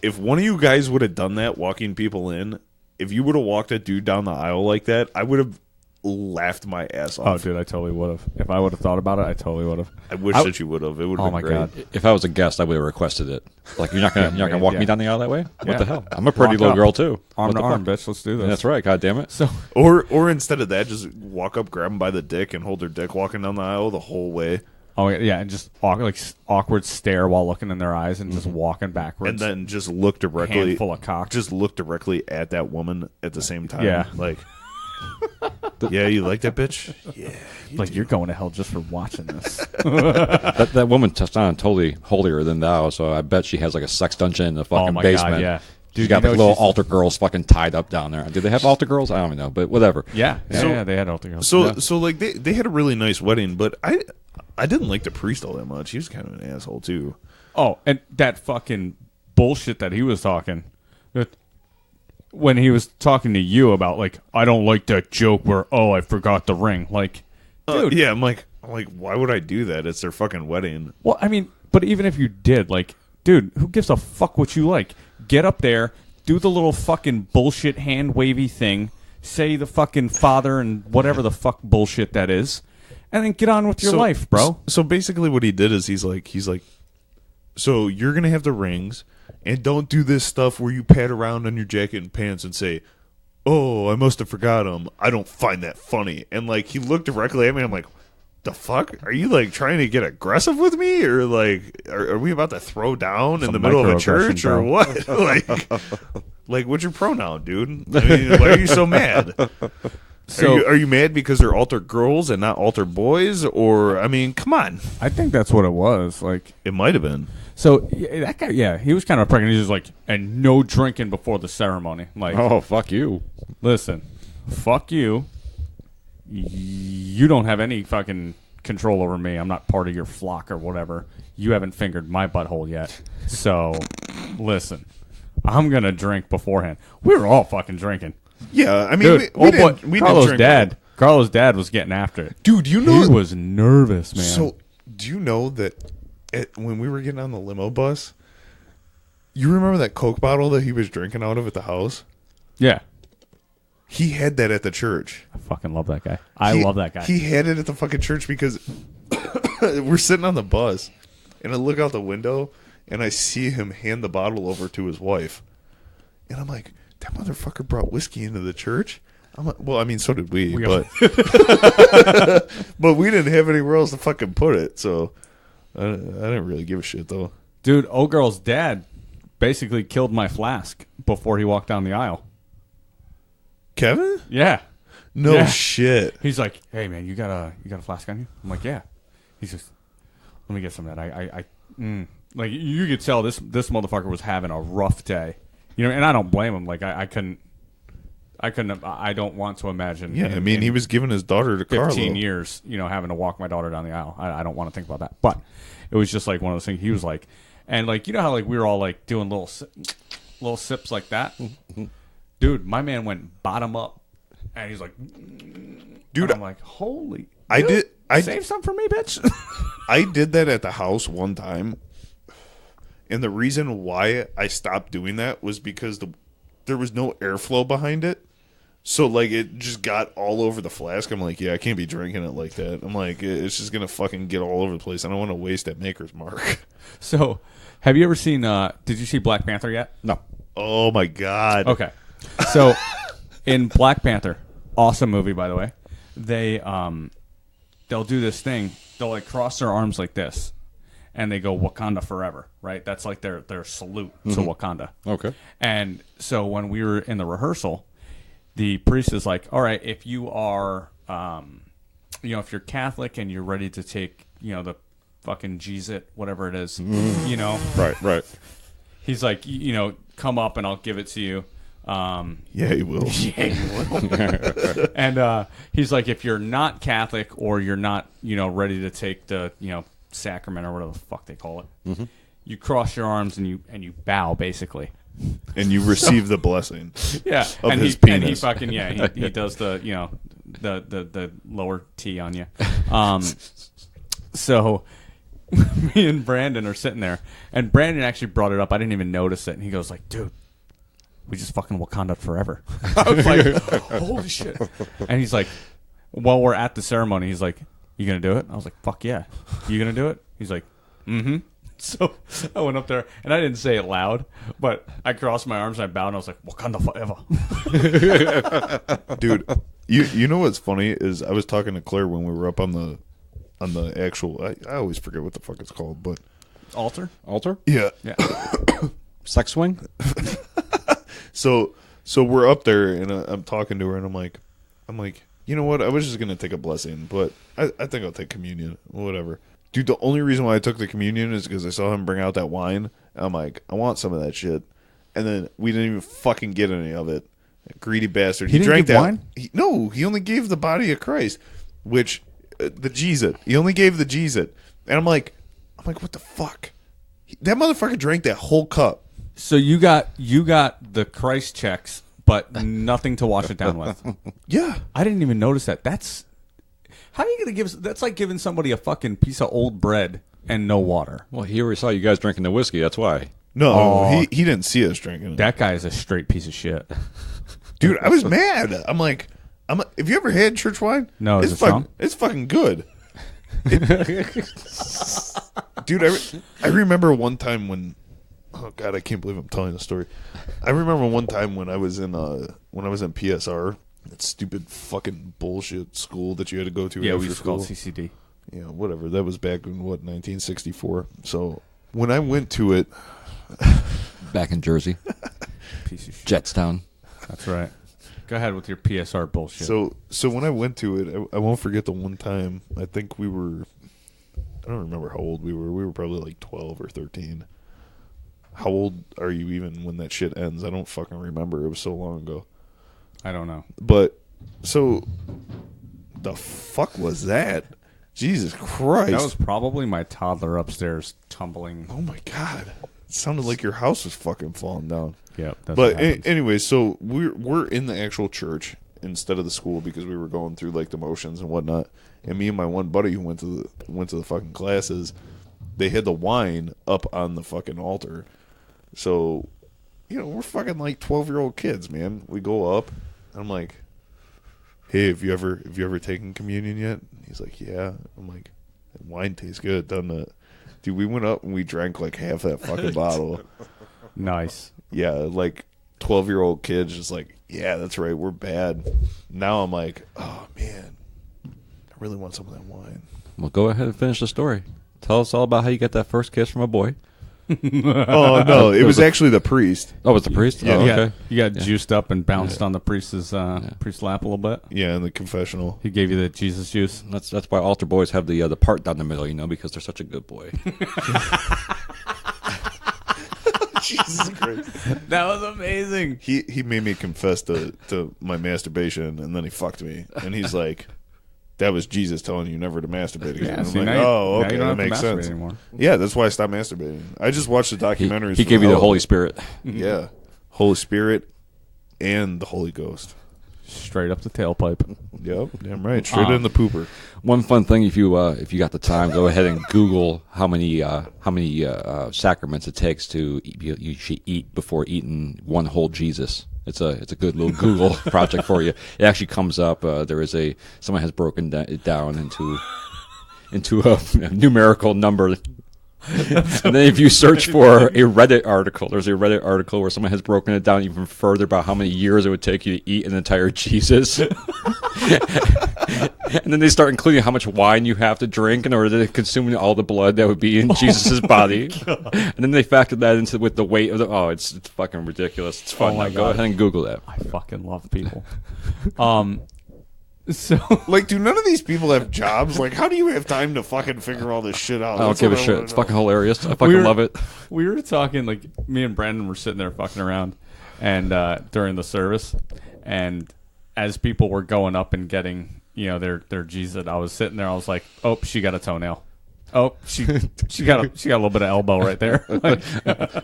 if one of you guys would have done that, walking people in. If you would have walked a dude down the aisle like that, I would have laughed my ass Oh, off. dude, I totally would have. If I would have thought about it, I totally would have. I wish that you would have. It would have Oh been my great. god. If I was a guest, I would have requested it. Like, you're not gonna walk me down the aisle that way? What Yeah. the hell? I'm a pretty Walk little up. girl too. Arm What to the arm, fuck? bitch. Let's do this. That's right. God damn it. So Or instead of that, just walk up, grab him by the dick, and hold their dick walking down the aisle the whole way. oh yeah, and just awkward stare while looking in their eyes and just walking backwards. And then just look directly, handful of cock. just look directly at that woman at the same time. Yeah. Like, yeah, you like that bitch? Yeah. like you're going to hell just for watching this. That woman sounded totally holier than thou, so I bet she has like a sex dungeon in the fucking Oh my basement. God, yeah. She's Dude, got you know like little she's- altar girls fucking tied up down there. Do they have altar girls? I don't even know, but whatever. yeah, So- yeah, they had altar girls. So like they had a really nice wedding, but I didn't like the priest all that much. He was kind of an asshole too. Oh, and that fucking bullshit that he was talking. When he was talking to you about, like, I don't like that joke where, oh, I forgot the ring. Like, dude. Yeah, I'm like, why would I do that? It's their fucking wedding. Well, I mean, but even if you did, like, dude, who gives a fuck what you like? Get up there, do the little fucking bullshit hand wavy thing, say the fucking father and whatever the fuck bullshit that is, and then get on with your life, bro. So basically, what he did is he's like, so you're gonna have the rings, and don't do this stuff where you pat around on your jacket and pants and say, "Oh, I must have forgot them. I don't find that funny." And like, he looked directly at me. I'm like, the fuck? Are you like trying to get aggressive with me, or like, are we about to throw down in the middle of a microaggression, church, or bro. what? like, what's your pronoun, dude? I mean, why are you so mad? So are you mad because they're altar girls and not altar boys? Or, I mean, come on. I think that's what it was. Like, It might have been. So that guy, yeah, he was kind of pregnant. He was like, and no drinking before the ceremony. Like, Oh, fuck you. listen, fuck you. You don't have any fucking control over me. I'm not part of your flock or whatever. You haven't fingered my butthole yet. So, listen, I'm going to drink beforehand. We were all fucking drinking. Yeah, I mean, Dude, we didn't drink. Carlos' dad was getting after it. Dude, you know, He was nervous, man. So, do you know that when we were getting on the limo bus, you remember that Coke bottle that he was drinking out of at the house? Yeah. He had that at the church. I fucking love that guy. I love that guy. He had it at the fucking church because we're sitting on the bus, and I look out the window, and I see him hand the bottle over to his wife. And I'm like, that motherfucker brought whiskey into the church? I'm like, well, I mean, so did we, but but we didn't have anywhere else to fucking put it, so I didn't really give a shit, though. Dude, old girl's dad basically killed my flask before he walked down the aisle. Kevin? Yeah. No Yeah. shit. He's like, hey, man, you got a flask on you? I'm like, yeah. He's just, let me get some of that. Like, you could tell this motherfucker was having a rough day. You know, and I don't blame him. Like, I don't want to imagine. Yeah, I mean, he was giving his daughter to 15 Carlo. years, you know, having to walk my daughter down the aisle. I don't want to think about that. But it was just like one of those things. He was like, and like, you know how like we were all like doing little sips like that? Dude, my man went bottom up. And he's like, Dude, and I'm like, holy. I save some for me, bitch. I did that at the house one time. And the reason why I stopped doing that was because there was no airflow behind it. So, like, it just got all over the flask. I'm like, yeah, I can't be drinking it like that. I'm like, it's just going to fucking get all over the place. I don't want to waste that Maker's Mark. So, have you ever seen, did you see Black Panther yet? No. Oh, my God. Okay. So, in Black Panther, awesome movie, by the way, they'll do this thing. They'll, like, cross their arms like this. And they go Wakanda forever, right? That's like their salute to Wakanda. Okay. And so when we were in the rehearsal, the priest is like, all right, if you are, if you're Catholic and you're ready to take, the fucking Jesus, whatever it is, Right. He's like, come up and I'll give it to you. Yeah, he will. Yeah, you will. And he's like, if you're not Catholic or you're not, ready to take the, sacrament or whatever the fuck they call it, you cross your arms and you bow basically, and you receive the blessing. Yeah, of and his he, penis. And he fucking he does the the lower T on you. So me and Brandon are sitting there, and Brandon actually brought it up. I didn't even notice it, and he goes like, "Dude, we just fucking Wakanda forever." I was like, "Holy shit!" And he's like, "While we're at the ceremony, he's like, you gonna do it?" I was like, "Fuck yeah." You gonna do it? He's like, "Mm-hmm." So I went up there, and I didn't say it loud, but I crossed my arms, and I bowed, and I was like, "Wakanda forever." Dude, you know what's funny is I was talking to Claire when we were up on the actual, I always forget what the fuck it's called, but Altar? yeah. Sex swing? So we're up there, and I'm talking to her, and I'm like, you know what? I was just gonna take a blessing, but I think I'll take communion, whatever. Dude, the only reason why I took the communion is because I saw him bring out that wine. And I'm like, I want some of that shit. And then we didn't even fucking get any of it. Greedy bastard. He didn't drank give that wine? He only gave the body of Christ, which the Jesus. He only gave the Jesus. And I'm like, what the fuck? That motherfucker drank that whole cup. So you got the Christ checks, but nothing to wash it down with. Yeah. I didn't even notice that. How are you gonna give? That's like giving somebody a fucking piece of old bread and no water. Well, he already saw you guys drinking the whiskey. That's why. No, he didn't see us drinking it. That guy is a straight piece of shit. Dude, I was mad. I'm like, have you ever had church wine? No, is it strong? It's fucking good. Dude, I remember one time when, oh God, I can't believe I'm telling the story. I remember one time when I was in PSR, that stupid fucking bullshit school that you had to go to. Yeah, after we used to school. call it CCD. Yeah, whatever. That was back in 1964. So when I went to it, Back in Jersey. Piece of shit. Jetstown. That's right. Go ahead with your PSR bullshit. So when I went to it, I won't forget the one time. I think we were I don't remember how old we were. We were probably like 12 or 13. How old are you even when that shit ends? I don't fucking remember. It was so long ago. I don't know. But, so, the fuck was that? Jesus Christ. That was probably my toddler upstairs tumbling. Oh my God. It sounded like your house was fucking falling down. Yep. That's But what happens. anyway, so we're in the actual church instead of the school because we were going through like the motions and whatnot. And me and my one buddy who went to the fucking classes, they had the wine up on the fucking altar. So, we're fucking like 12-year-old kids, man. We go up. I'm like, hey, have you ever taken communion yet? He's like, yeah. I'm like, wine tastes good, doesn't it? Dude, we went up and we drank like half that fucking bottle. Nice. Yeah, like 12-year-old kids just like, yeah, that's right, we're bad. Now I'm like, oh man, I really want some of that wine. Well, go ahead and finish the story. Tell us all about how you got that first kiss from a boy. Oh no, it was actually the priest. Oh, it's the priest? Yeah. Oh, okay. You got juiced up and bounced on the priest's priest's lap a little bit. Yeah, in the confessional. He gave you the Jesus juice. That's why altar boys have the part down the middle, because they're such a good boy. Jesus Christ. That was amazing. He made me confess to my masturbation, and then he fucked me. And he's like, that was Jesus telling you never to masturbate again. Yeah, I'm like, now okay, you don't that have makes to masturbate sense. anymore. Yeah, that's why I stopped masturbating. I just watched the documentaries. He from gave you the hell. Holy Spirit. Yeah. Holy Spirit and the Holy Ghost. Straight up the tailpipe. Yep, damn right. Straight in the pooper. One fun thing, if you got the time, go ahead and Google how many sacraments it takes to you should eat before eating one whole Jesus. It's a good little Google project for you. It actually comes up. Someone has broken it down into a numerical number. And then if you search for a Reddit article, there's a Reddit article where someone has broken it down even further about how many years it would take you to eat an entire Jesus. And then they start including how much wine you have to drink in order to consume all the blood that would be in Jesus' body. And then they factor that into with the weight of the. Oh, it's fucking ridiculous. It's fun. Oh my Now, go God. ahead and Google that. I fucking love people. So Like, do none of these people have jobs? Like, how do you have time to fucking figure all this shit out? I don't That's give a what I shit. wanna It's know. fucking hilarious. I fucking love it. we were talking, like, me and Brandon were sitting there fucking around and during the service, and as people were going up and getting their Jesus, I was sitting there, I was like, oh, she got a toenail. Oh, she got a little bit of elbow right there. Like,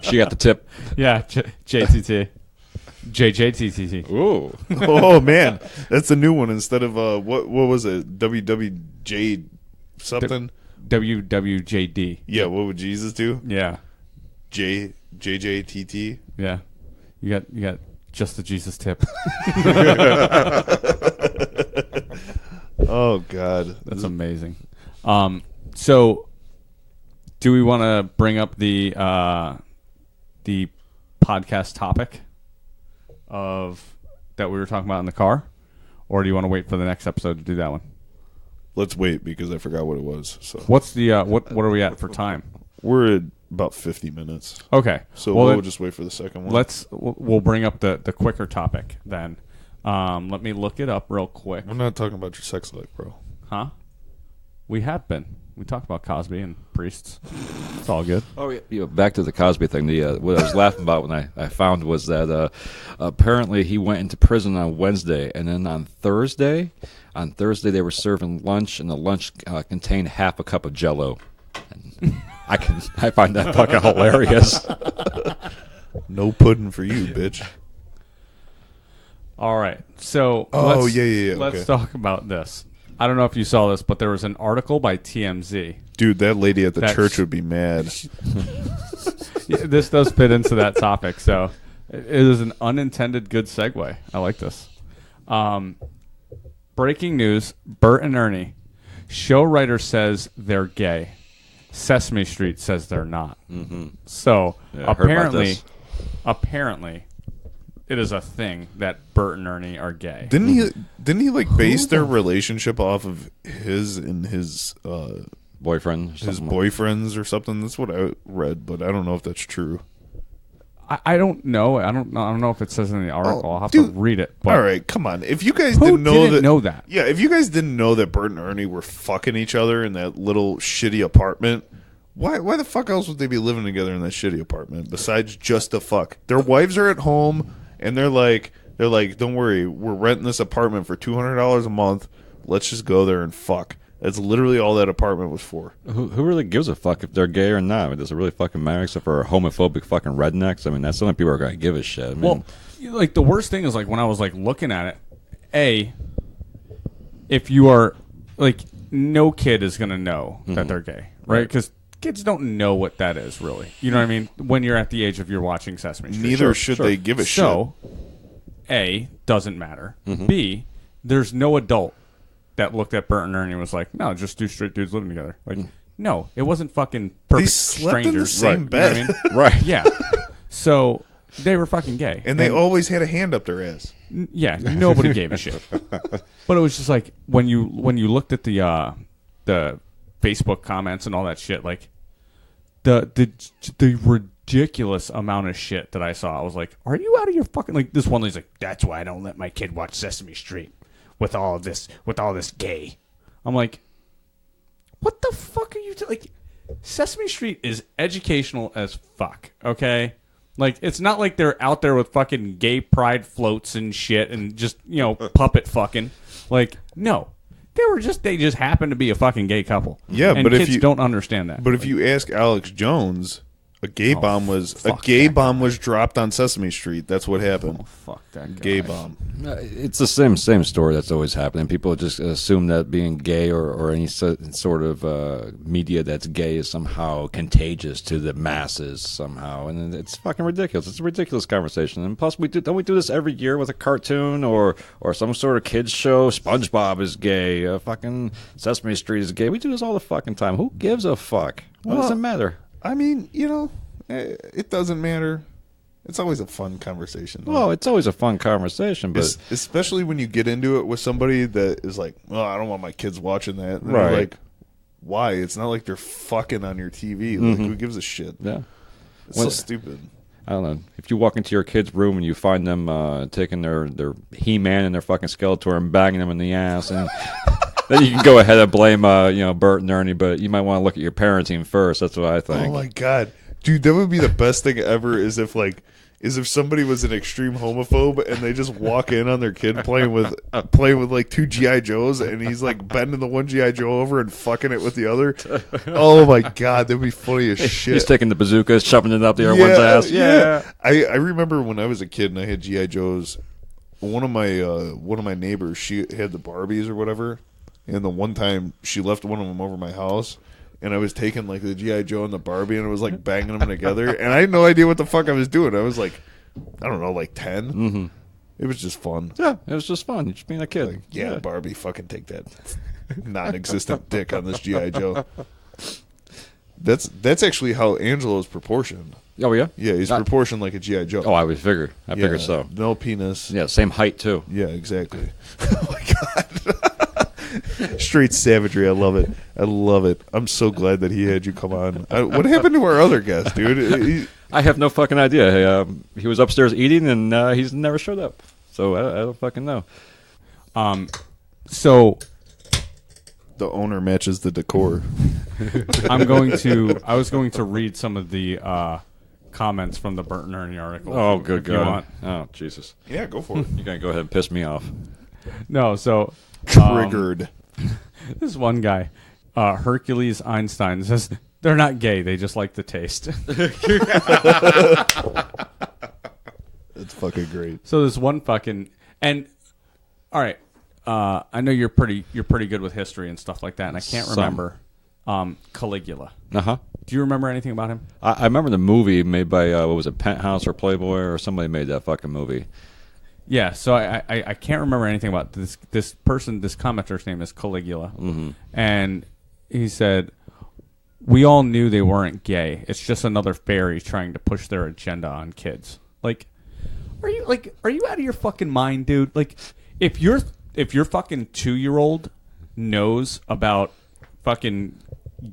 She got the tip. yeah, JTT. JJTTT. Ooh. Oh man, that's a new one. Instead of what was it? WWJ something. WWJD. Yeah, what would Jesus do? Yeah. JJTT. Yeah. You got just the Jesus tip. Oh God, That's amazing. So do we want to bring up the podcast topic of that we were talking about in the car, or do you want to wait for the next episode to do that one? let's wait because I forgot what it was. So What's the what are we at for time? we're at about 50 minutes. Okay. So well, we'll then just wait for the second one. we'll bring up the quicker topic then. Let me look it up real quick. We're not talking about your sex life, bro. Huh? We have been. We talked about Cosby and priests. It's all good. Oh yeah. Back to the Cosby thing. What I was laughing about when I found was that apparently he went into prison on Wednesday, and then on Thursday they were serving lunch, and the lunch contained half a cup of Jell-O. And I find that fucking hilarious. No pudding for you, bitch. All right. So yeah. Let's Okay. talk about this. I don't know if you saw this, but there was an article by TMZ. Dude, that lady at the That's- church would be mad. Yeah, this does fit into that topic, so it is an unintended good segue. I like this. Breaking news: Bert and Ernie. Show writer says they're gay. Sesame Street says they're not. Mm-hmm. So Yeah, I heard about apparently, it is a thing that Bert and Ernie are gay. Didn't he like base their relationship off of his and his Boyfriend. boyfriends or something? That's what I read, but I don't know if that's true. I don't know. I don't know if it says in the article. I'll have dude, to read it. But all right, come on. If you guys who didn't know that? Yeah, if you guys didn't know that Bert and Ernie were fucking each other in that little shitty apartment, why the fuck else would they be living together in that shitty apartment besides just to fuck? Their wives are at home, and they're like, don't worry, we're renting this apartment for $200 a month. Let's just go there and fuck. That's literally all that apartment was for. Who really gives a fuck if they're gay or not? I mean, does it really fucking matter except for homophobic fucking rednecks? I mean, that's the only people who are going to give a shit. I mean, Well, like the worst thing is like when I was like looking at it, if you are like no kid is going to know that they're gay, right? Because kids don't know what that is really. You know what I mean? When you're at the age of you're watching Sesame Street. Neither should they give a shit. So, A, doesn't matter. B, there's no adult that looked at Bert and Ernie and was like, no, just two straight dudes living together. Like, no, it wasn't fucking perfect They slept strangers. in the same right. bed. You know what I mean? right. Yeah. So they were fucking gay. And they always had a hand up their ass. Yeah, nobody gave a shit. But it was just like when you looked at the Facebook comments and all that shit, like the ridiculous amount of shit that I saw. I was like, are you out of your fucking like this one lady's like, that's why I don't let my kid watch Sesame Street with all this gay. I'm like, what the fuck are you like Sesame Street is educational as fuck, okay? Like, it's not like they're out there with fucking gay pride floats and shit and just, puppet fucking. Like, no. They just happen to be a fucking gay couple. Yeah, and but if kids you don't understand that. But if you ask Alex Jones, a gay bomb was fuck that was dropped on Sesame Street. That's what happened. Fuck that guy. Gay bomb. It's the same story that's always happening. People just assume that being gay or any sort of media that's gay is somehow contagious to the masses somehow, and it's fucking ridiculous. It's a ridiculous conversation. And plus, don't we do this every year with a cartoon or some sort of kids show? SpongeBob is gay. Fucking Sesame Street is gay. We do this all the fucking time. Who gives a fuck? What does it matter? I mean, it doesn't matter. It's always a fun conversation. Well, it's always a fun conversation, but especially when you get into it with somebody that is like, "Well, I don't want my kids watching that." And right? You're like, why? It's not like they're fucking on your TV. Like, who gives a shit? Yeah, it's so stupid. I don't know. If you walk into your kid's room and you find them taking their He-Man and their fucking Skeletor and banging them in the ass, and then you can go ahead and blame Bert and Ernie, but you might want to look at your parenting first. That's what I think. Oh my god, dude, that would be the best thing ever. Is if somebody was an extreme homophobe and they just walk in on their kid playing with like two GI Joes, and he's like bending the one GI Joe over and fucking it with the other. Oh my god, that'd be funny as shit. He's taking the bazooka, shoving it up the other one's ass. Yeah. I remember when I was a kid and I had GI Joes. One of my neighbors, she had the Barbies or whatever, and the one time she left one of them over my house. And I was taking like the G.I. Joe and the Barbie, and I was like banging them together. And I had no idea what the fuck I was doing. I was like, I don't know, like 10. Mm-hmm. It was just fun. Yeah, it was just fun. You're just being a kid. Like, yeah, Barbie, fucking take that non-existent dick on this G.I. Joe. That's actually how Angelo's proportioned. Oh, yeah? Yeah, he's proportioned like a G.I. Joe. Oh, I would figure. I figured so. No penis. Yeah, same height, too. Yeah, exactly. Oh, my God. Straight savagery. I love it. I love it. I'm so glad that he had you come on. What happened to our other guest, dude? I have no fucking idea. He was upstairs eating, and he's never showed up. So I don't fucking know. So the owner matches the decor. I was going to read some of the comments from the Bert and Ernie article. Oh, good God. You want. Oh, Jesus. Yeah, go for it. You're going to go ahead and piss me off. No, so triggered. This one guy, Hercules Einstein, says they're not gay, they just like the taste. It's fucking great. So this one fucking and all right, I know you're pretty good with history and stuff like that, and I can't remember Caligula. Uh-huh. Do you remember anything about him? I remember the movie made by what was it, Penthouse or Playboy or somebody made that fucking movie. Yeah, so I can't remember anything about this person. This commenter's name is Caligula, and he said, "We all knew they weren't gay. It's just another fairy trying to push their agenda on kids." Like, are you out of your fucking mind, dude? Like, if your fucking 2-year-old knows about fucking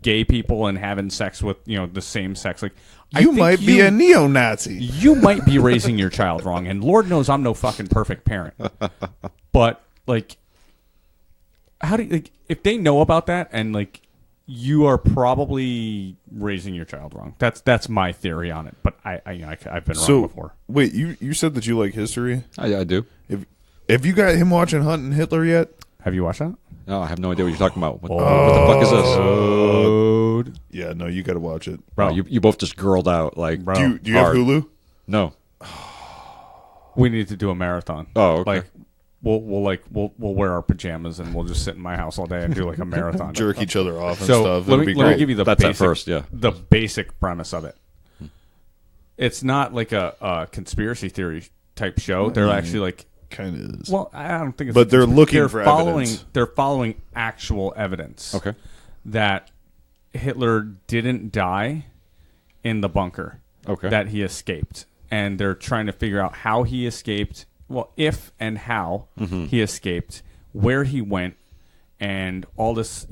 gay people and having sex with the same sex. Like You might be a neo-Nazi. You might be raising your child wrong, and Lord knows I'm no fucking perfect parent. But like, how do you, like, if they know about that and like you are probably raising your child wrong. That's my theory on it. But I've been wrong before. Wait, you said that you like history? I do. Have you got him watching Hunting Hitler yet? Have you watched that? No, I have no idea what you're talking about. What the fuck is this? Yeah, no, you got to watch it, Bro. You both just girled out like. Bro. Do you have Hulu? No. We need to do a marathon. Oh, okay. Like we'll wear our pajamas and we'll just sit in my house all day and do like a marathon. Jerk each other off and So stuff. let It'll be me great. give you the That's at basic, first, yeah. the basic premise of it. It's not like a conspiracy theory type show. They're actually like Kind of is. well, I don't think it's But they're looking they're for following evidence. they're following actual evidence. Okay. That Hitler didn't die in the bunker. Okay. That he escaped. And they're trying to figure out how he escaped. Well, if and how he escaped, where he went, and all this,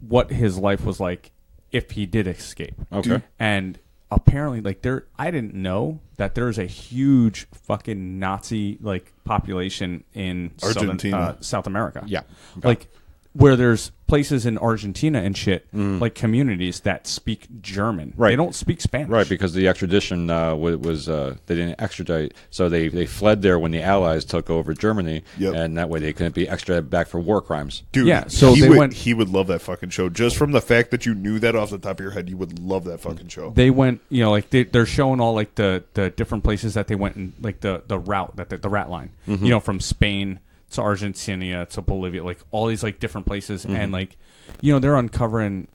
what his life was like if he did escape. Okay. And apparently, like I didn't know that there's a huge fucking Nazi like population in Argentina. South America. Yeah. Like where there's places in Argentina and shit, like communities that speak German. Right. They don't speak Spanish. Right, because the extradition was they didn't extradite, so they fled there when the Allies took over Germany, Yep. and that way they couldn't be extradited back for war crimes. Dude, Yeah, so he they would, went- he would love that fucking show. Just from the fact that you knew that off the top of your head, you would love that fucking show. They went, like they're showing all like the different places that they went and like the route that the rat line, from Spain to Argentina to Bolivia, like all these like different places, and like they're uncovering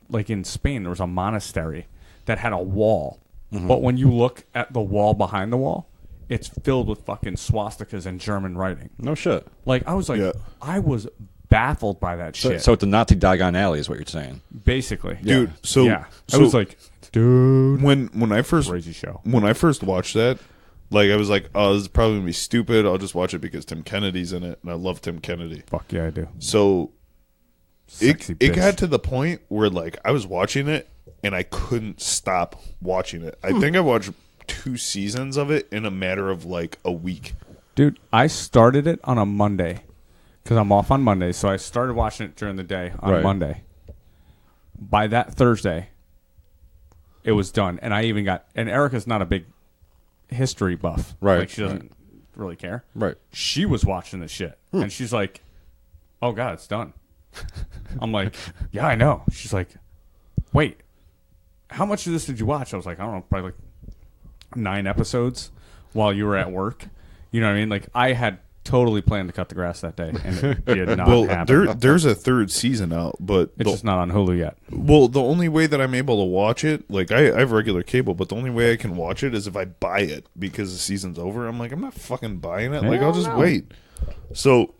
like in Spain there was a monastery that had a wall, but when you look at the wall behind the wall, it's filled with fucking swastikas and German writing. No shit. Like I was like, Yeah. I was baffled by that shit. So it's a Nazi Diagon Alley is what you're saying. Basically, Dude, so, yeah, so I was like, dude, when I first crazy show. when I first watched that, like I was like, oh, this is probably gonna be stupid. I'll just watch it because Tim Kennedy's in it, and I love Tim Kennedy. Fuck yeah, I do. So Sexy it bitch. got to the point where like I was watching it and I couldn't stop watching it. I think I watched 2 seasons of it in a matter of like a week. Dude, I started it on a Monday because I'm off on Monday, so I started watching it during the day on Right. Monday. By that Thursday, it was done, and I even got. And Erica's not a big history buff, Right, Like she doesn't really care. Right. She was watching this shit, and she's like, "Oh God, it's done." I'm like, "Yeah, I know." She's like, "Wait, how much of this did you watch?" I was like, "I don't know, probably like 9 episodes while you were at work." You know what I mean? Like I had totally planned to cut the grass that day, and it did not Well, happen. there's a 3rd season out, but It's just not on Hulu yet. the only way that I'm able to watch it, like I have regular cable, but the only way I can watch it is if I buy it because the season's over. I'm like, I'm not fucking buying it. Like I'll just wait. So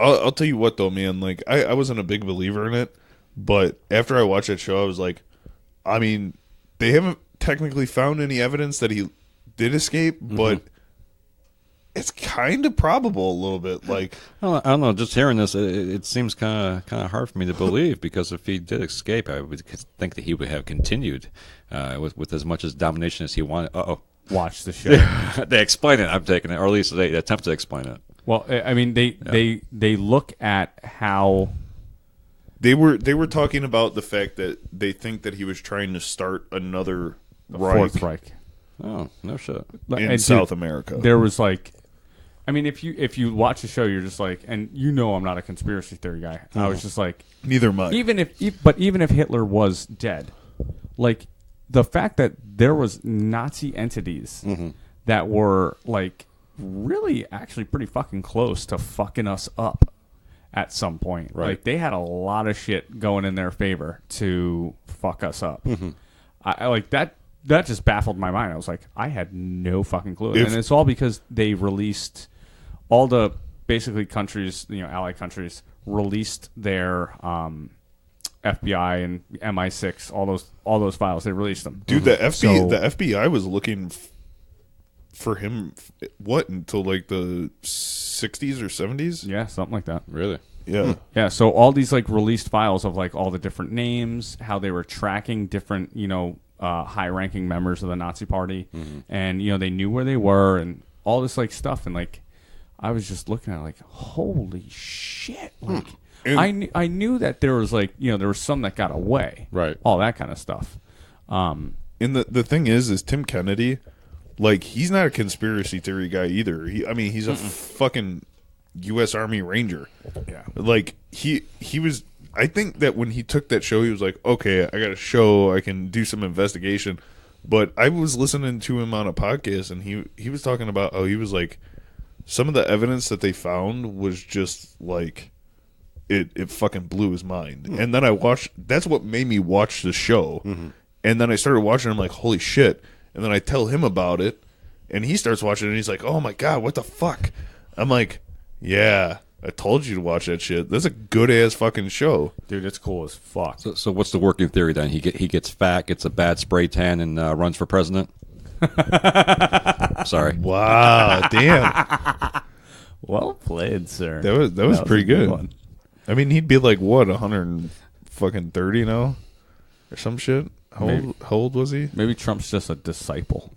I'll tell you what though, man. Like I wasn't a big believer in it, but after I watched that show, I was like, I mean, they haven't technically found any evidence that he did escape, but it's kind of probable a little bit. Like I don't know. Just hearing this, it seems kind of hard for me to believe because if he did escape, I would think that he would have continued with as much as domination as he wanted. Watch the show. They explain it. I'm taking it, or at least they attempt to explain it. Well, I mean, they look at how they were talking about the fact that they think that he was trying to start another Reich Fourth Reich Oh, no shit. in And South dude, America. There was like, I mean, if you watch the show, you're just like, and I'm not a conspiracy theory guy. I was just like, Neither am I. even if Hitler was dead, like the fact that there was Nazi entities that were like really actually pretty fucking close to fucking us up at some point. Right. Like they had a lot of shit going in their favor to fuck us up. I like that. That just baffled my mind. I was like, I had no fucking clue. And it's all because they released all the basically countries, allied countries, released their FBI and MI6, all those files. They released them. Dude, the So- FBI was looking for him, until like the 60s or 70s? Yeah, something like that. Really? Yeah. Yeah, so all these like released files of like all the different names, how they were tracking different, high-ranking members of the Nazi Party, and they knew where they were and all this like stuff, and like I was just looking at it like, holy shit! Like I knew that there was like there was some that got away, Right? All that kind of stuff. And the thing is Tim Kennedy, like he's not a conspiracy theory guy either. He's a fucking U.S. Army Ranger. Yeah. Like he was. I think that when he took that show, he was like, okay, I got a show, I can do some investigation. But I was listening to him on a podcast, and he was talking about how he was like, some of the evidence that they found was just like, it fucking blew his mind. And then that's what made me watch the show. And then I started watching, I'm like, holy shit. And then I tell him about it, and he starts watching it, and he's like, oh my God, what the fuck? I'm like, yeah, I told you to watch that shit. That's a good ass fucking show, Dude, it's cool as fuck. So what's the working theory then? He gets fat, gets a bad spray tan, and runs for president. Sorry. Wow, damn, Well played, sir. that was pretty a good good. one. I mean, he'd be like what, 130 now, or some shit. How old was he? Maybe Trump's just a disciple.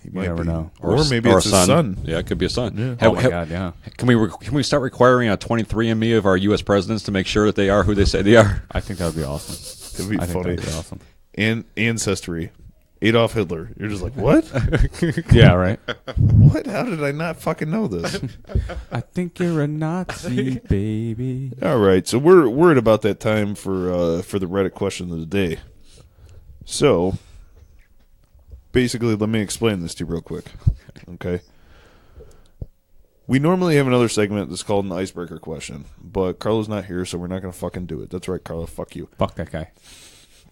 He You never know. or maybe it's his son. Yeah, it could be a son. Yeah. Oh my God, yeah. Can we start requiring a 23andMe of our U.S. presidents to make sure that they are who they say they are? I think that would be awesome. It'd be I think funny. that'd be awesome. And ancestry, Adolf Hitler. You're just like, what? Yeah, right. What? How did I not fucking know this? I think you're a Nazi, baby. All right, so we're at about that time for the Reddit question of the day. So, basically, let me explain this to you real quick. Okay. We normally have another segment that's called an icebreaker question, but Carlo's not here, so we're not going to fucking do it. That's right, Carlo. Fuck you. Fuck that guy.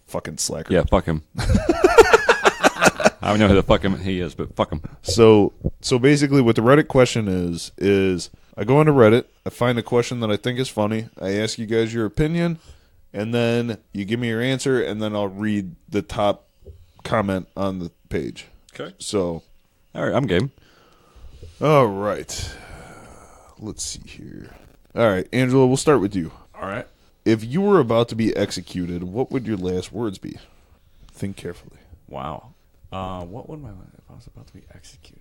Fucking slacker. Yeah, fuck him. I don't know who the fuck him he is, but fuck him. So basically what the Reddit question is I go onto Reddit, I find a question that I think is funny, I ask you guys your opinion, and then you give me your answer, and then I'll read the top comment on the page. Okay. So, All right, I'm game. all right. Let's see here. All right, Angela, we'll start with you. All right. If you were about to be executed, what would your last words be? Think carefully. Wow. What would if I was about to be executed?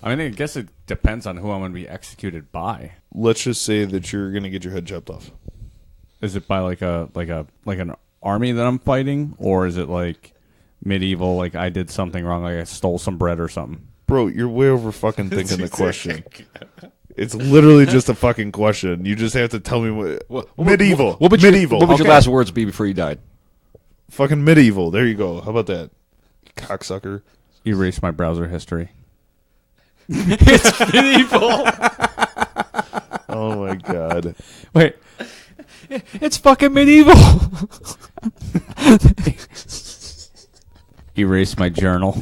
I mean, I guess it depends on who I'm going to be executed by. Let's just say that you're going to get your head chopped off. Is it by like an army that I'm fighting, or is it like medieval? Like I did something wrong, like I stole some bread or something. Bro, you're way over fucking thinking the question. It's literally just a fucking question. You just have to tell me what medieval. What would medieval. What would your last words be before you died? Fucking medieval. There you go. How about that? Cocksucker. Erase my browser history. It's medieval. Oh my god. Wait. It's fucking medieval. Erase my journal.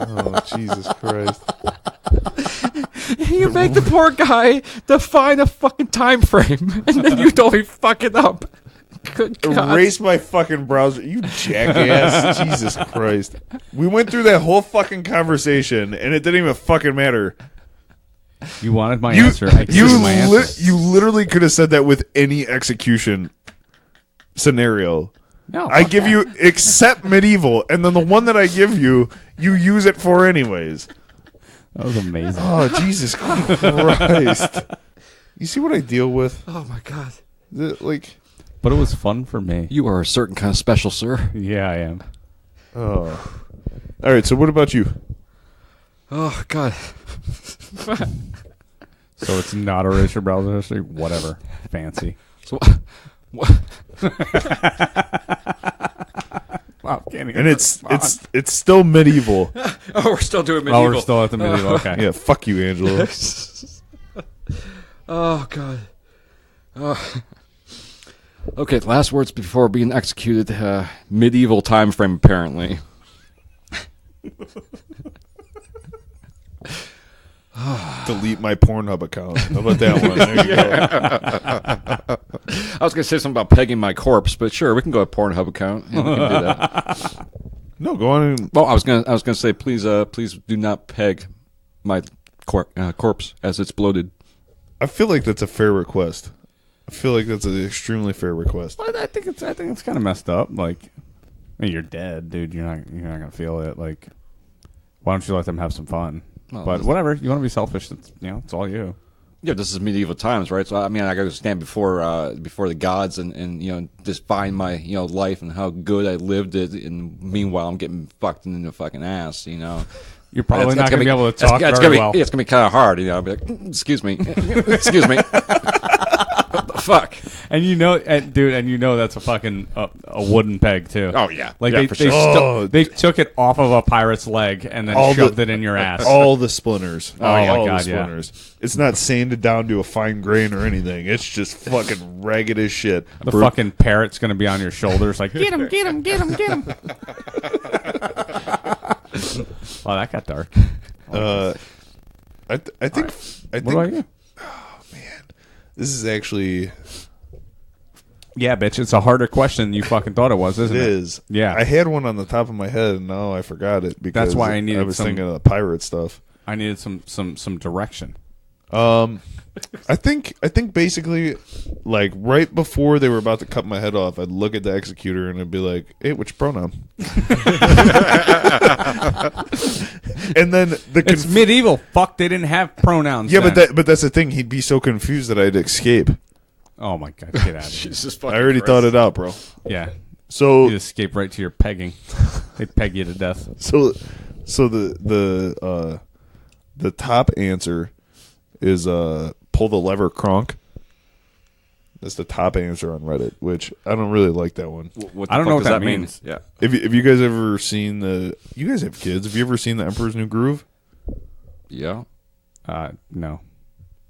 Oh Jesus Christ. You make the poor guy define a fucking time frame, and then you don't fuck it up. Good God. Erase my fucking browser. You jackass. Jesus Christ. We went through that whole fucking conversation and it didn't even fucking matter. You wanted my answer. I gave you my answer. You literally could have said that with any execution scenario. No, I give you except medieval, and then the one that I give you, you use it for anyways. That was amazing. Oh, Jesus Christ. You see what I deal with? Oh my God. Like, But it was fun for me. You are a certain kind of special, sir. Yeah, I am. oh. All right, so what about you? Oh God. So it's not erase your browser history? Whatever. Fancy. So what? Wow, can't even And it's respond. still medieval. Oh, we're still doing Oh, medieval. we're still at the medieval. Okay. Yeah, fuck you, Angela. Oh God. Okay, last words before being executed. Medieval time frame, apparently. Delete my Pornhub account. How about that one? There you go. I was gonna say something about pegging my corpse, but sure, we can go with Pornhub account. Yeah, we can do that. No, go on. Well, I was gonna say, please do not peg my corpse as it's bloated. I feel like that's a fair request. I feel like that's an extremely fair request. But I think it's kind of messed up. Like, I mean, you're dead, dude. You're not gonna feel it. Like, why don't you let them have some fun? Well, but whatever. You want to be selfish? It's all you. Yeah, this is medieval times, right? So I mean, I got to stand before the gods and just find my life and how good I lived it. And meanwhile, I'm getting fucked in the fucking ass. You're probably not going to be able to talk it's very well. It's going to be kind of hard. I'll be like, excuse me, excuse me. What the fuck? And dude, that's a fucking a wooden peg too. Oh yeah, like yeah, they for sure. they took it off of a pirate's leg and then shoved it in your ass. All the splinters. Oh my all God, the splinters. It's not sanded down to a fine grain or anything. It's just fucking ragged as shit. The fucking parrot's going to be on your shoulders, like get him, get him, get him, get him. Oh, that got dark. I think. What about you? This is actually. Yeah, bitch. It's a harder question than you fucking thought it was, isn't it? It is. Yeah. I had one on the top of my head, and now I forgot it because That's why I was thinking of the pirate stuff. I needed some direction. I think basically, like right before they were about to cut my head off, I'd look at the executor and I'd be like, "Hey, which pronoun?" And then it's medieval. Fuck, they didn't have pronouns. Yeah, then. but that's the thing. He'd be so confused that I'd escape. Oh my God, get out of here! Jesus I already thought it out, bro. Yeah, So you escape right to your pegging. They peg you to death. So the top answer is pull the lever kronk. That's the top answer on Reddit, which I don't really like that one. What I don't know what that means. Yeah. Have you guys ever seen you guys have kids? Have you ever seen The Emperor's New Groove? Yeah. No.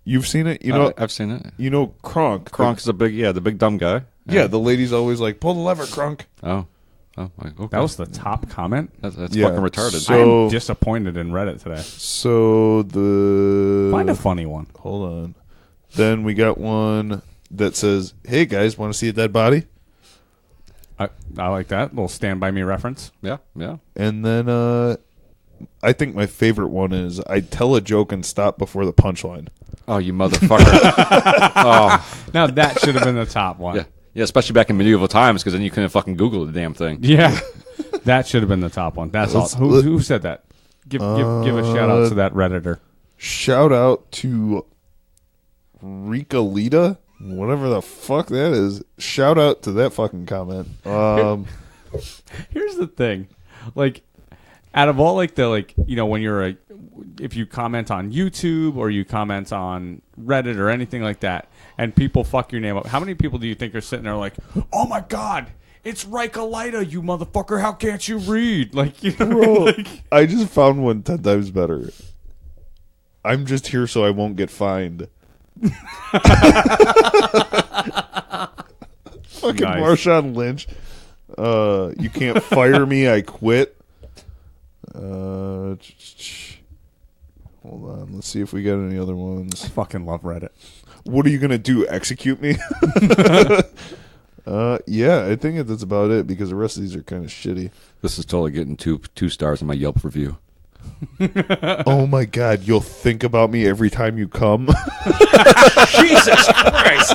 You've seen it? I've seen it. You know Kronk. Kronk's the big dumb guy. Yeah, the lady's always like, pull the lever, Kronk. Oh, okay. That was the top comment. That's Yeah. fucking retarded. So- I'm disappointed in Reddit today. So Find a funny one. Hold on. Then we got one that says, "Hey guys, want to see a dead body?" I like that little Stand By Me reference. Yeah. And then I think my favorite one is, "I tell a joke and stop before the punchline." Oh, you motherfucker. Oh, Now that should have been the top one. yeah. Especially back in medieval times, because then you couldn't fucking Google the damn thing. Yeah. That should have been the top one. That's all. Who said that? Give a shout out to that Redditor. Shout out to Rika Lita, whatever the fuck that is. Shout out to that fucking comment. Here's the thing, like, out of all when if you comment on YouTube or you comment on Reddit or anything like that, and people fuck your name up, how many people do you think are sitting there like, "Oh my God, it's Reikalita, you motherfucker! How can't you read?" Like, Bro, like, I just found one 10 times better. I'm just here so I won't get fined. Fucking Nice. Marshawn Lynch. You can't fire me, I quit. Hold on, let's see if we got any other ones. I fucking love Reddit. What are you gonna do? Execute me? Yeah, I think that's about it because the rest of these are kind of shitty. This is totally getting two stars in my Yelp review. Oh my God, you'll think about me every time you come. Jesus Christ!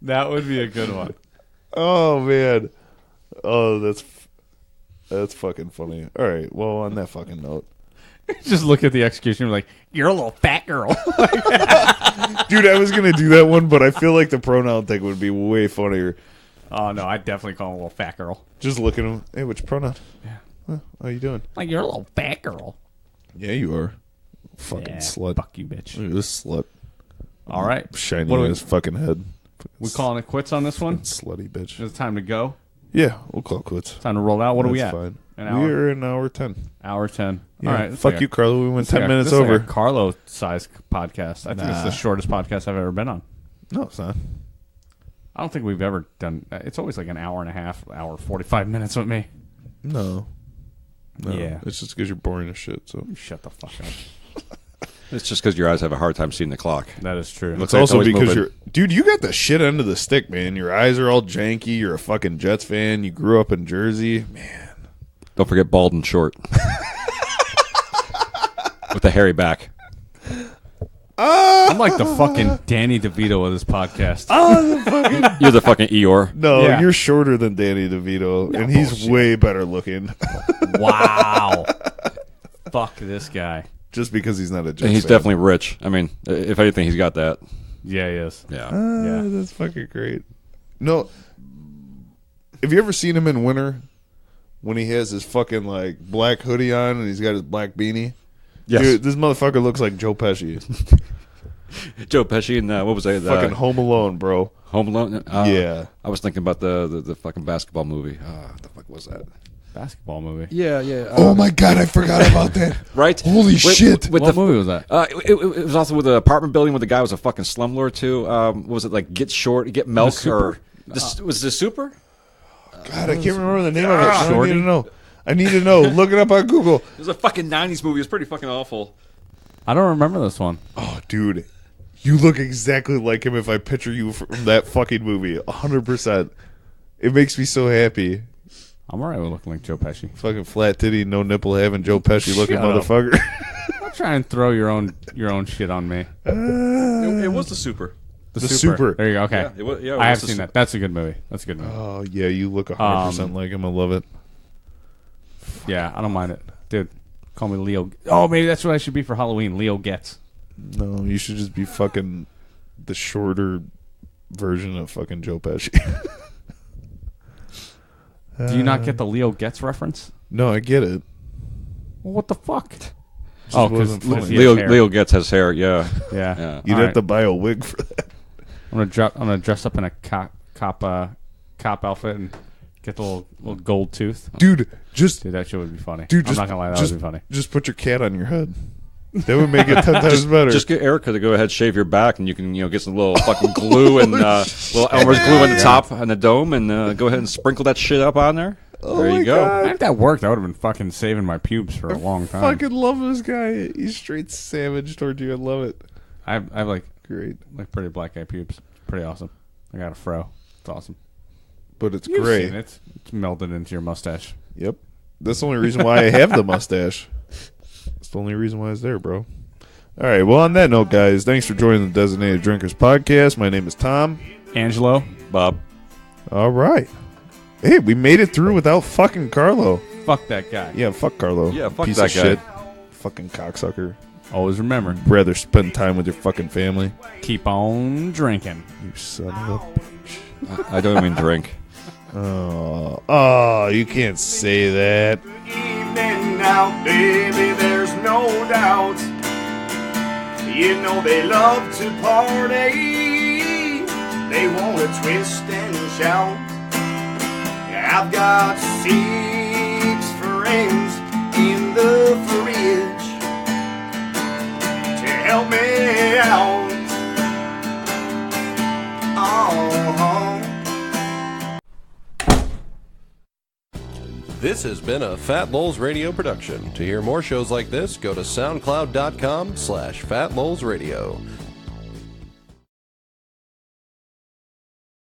That would be a good one. Oh man, oh that's fucking funny. All right, well on that fucking note, Just look at the execution and be like, "You're a little fat girl." dude, I was gonna do that one, but I feel like the pronoun thing would be way funnier. Oh no, I'd definitely call him a little fat girl. Just look at him. Hey, which pronoun? Yeah. Huh, how you doing? Like, you're a little fat girl. Yeah, you are. Fucking Yeah, slut. fuck you, bitch. Look at this slut. All right. Shiny What do on we- his fucking head. We calling it quits on this one? Slutty bitch. Is it time to go? Yeah, we'll call it quits. Time to roll out. What are we That's at? fine. An hour? We're in hour 10. Hour 10. Yeah. All right. this Fuck is you, Carlo. We went 10 minutes this is over. like a Carlo-sized podcast. I think it's the shortest podcast I've ever been on. No, it's not. I don't think we've ever done... It's always like an hour and a half, hour 45 minutes with me. No. Yeah. It's just because you're boring as shit. So Shut the fuck up. It's just because your eyes have a hard time seeing the clock. That is true. it's like also always because moving. you're, dude. You got the shit end of the stick, man. Your eyes are all janky. You're a fucking Jets fan. You grew up in Jersey, man. Don't forget bald and short. with the hairy back. I'm like the fucking Danny DeVito of this podcast. You're the fucking Eeyore. No, Yeah. you're shorter than Danny DeVito, and he's way better looking. Wow. Fuck this guy. Just because he's not a Jets And he's fan. definitely rich. I mean, if anything, he's got that. Yeah, he is. Yeah. Yeah. That's fucking great. No, have you ever seen him in winter when he has his fucking like black hoodie on and he's got his black beanie? Yes. Dude, this motherfucker looks like Joe Pesci. Joe Pesci and what was that? Fucking Home Alone, bro. Home Alone. Yeah. I was thinking about the fucking basketball movie. What the fuck was that? Basketball movie. Yeah, yeah. Oh my god, I forgot about that. Right? Holy shit. With What the, movie was that? it was also with an apartment building where the guy was a fucking slumlord too. What was it like? Get short, get milk, or was the super? God, I can't remember the name of it. I Shorty? need to know. I need to know. Look it up on Google. It was a fucking '90s movie. It was pretty fucking awful. I don't remember this one. Oh, dude. You look exactly like him if I picture you from that fucking movie. 100%. It makes me so happy. I'm alright with looking like Joe Pesci. Fucking flat titty, no nipple having Joe Pesci looking Shut up. motherfucker. Don't try and throw your own shit on me. It was the super. The Super. There you go. Okay. Yeah, it was- yeah, it I was have the seen that. That's a good movie. That's a good movie. Oh, yeah, you look 100% like him. I love it. Yeah, I don't mind it. Dude, call me Leo. Oh, maybe that's what I should be for Halloween. Leo Getz. No, you should just be fucking the shorter version of fucking Joe Pesci. Do you not get the Leo Getz reference? No, I get it. Well, what the fuck? Oh, because wasn't funny. Leo gets his hair. Yeah, Yeah. yeah. You'd All have right. to buy a wig for that. I'm gonna dress up in a cop outfit and get the little gold tooth. Dude, just Dude, that shit would be funny. Dude, I'm not gonna lie, that would be funny. Just put your cat on your head. That would make it 10 times better. Just get Erica to go ahead, shave your back, and you can get some little fucking glue and little Elmer's glue on the top and the dome, and go ahead and sprinkle that shit up on there. There my you go. God. If that worked, I would have been fucking saving my pubes for a long time. fucking love this guy. He's straight savage towards you. I love it. I have like Great. pretty black guy pubes. It's pretty awesome. I got a fro. It's awesome. But it's You've gray. seen it. It's melded into your mustache. Yep. That's the only reason why I have the mustache. That's the only reason why it's there, bro. All right. Well, on that note, guys, thanks for joining the Designated Drinkers podcast. My name is Tom. Angelo. Bob. All right. Hey, we made it through without fucking Carlo. Fuck that guy. Yeah, fuck Carlo. Yeah, fuck Piece that of guy. shit. Fucking cocksucker. Always remember, Rather spend time with your fucking family. keep on drinking. You son of a bitch. I don't even drink. Oh, you can't say that. Evening now, baby, there's no doubt. You know they love to party. They want to twist and shout. I've got 6 friends in the fridge to help me out. Oh. This has been a Fat Lowell's Radio production. To hear more shows like this, go to soundcloud.com/Fat Lowell's Radio.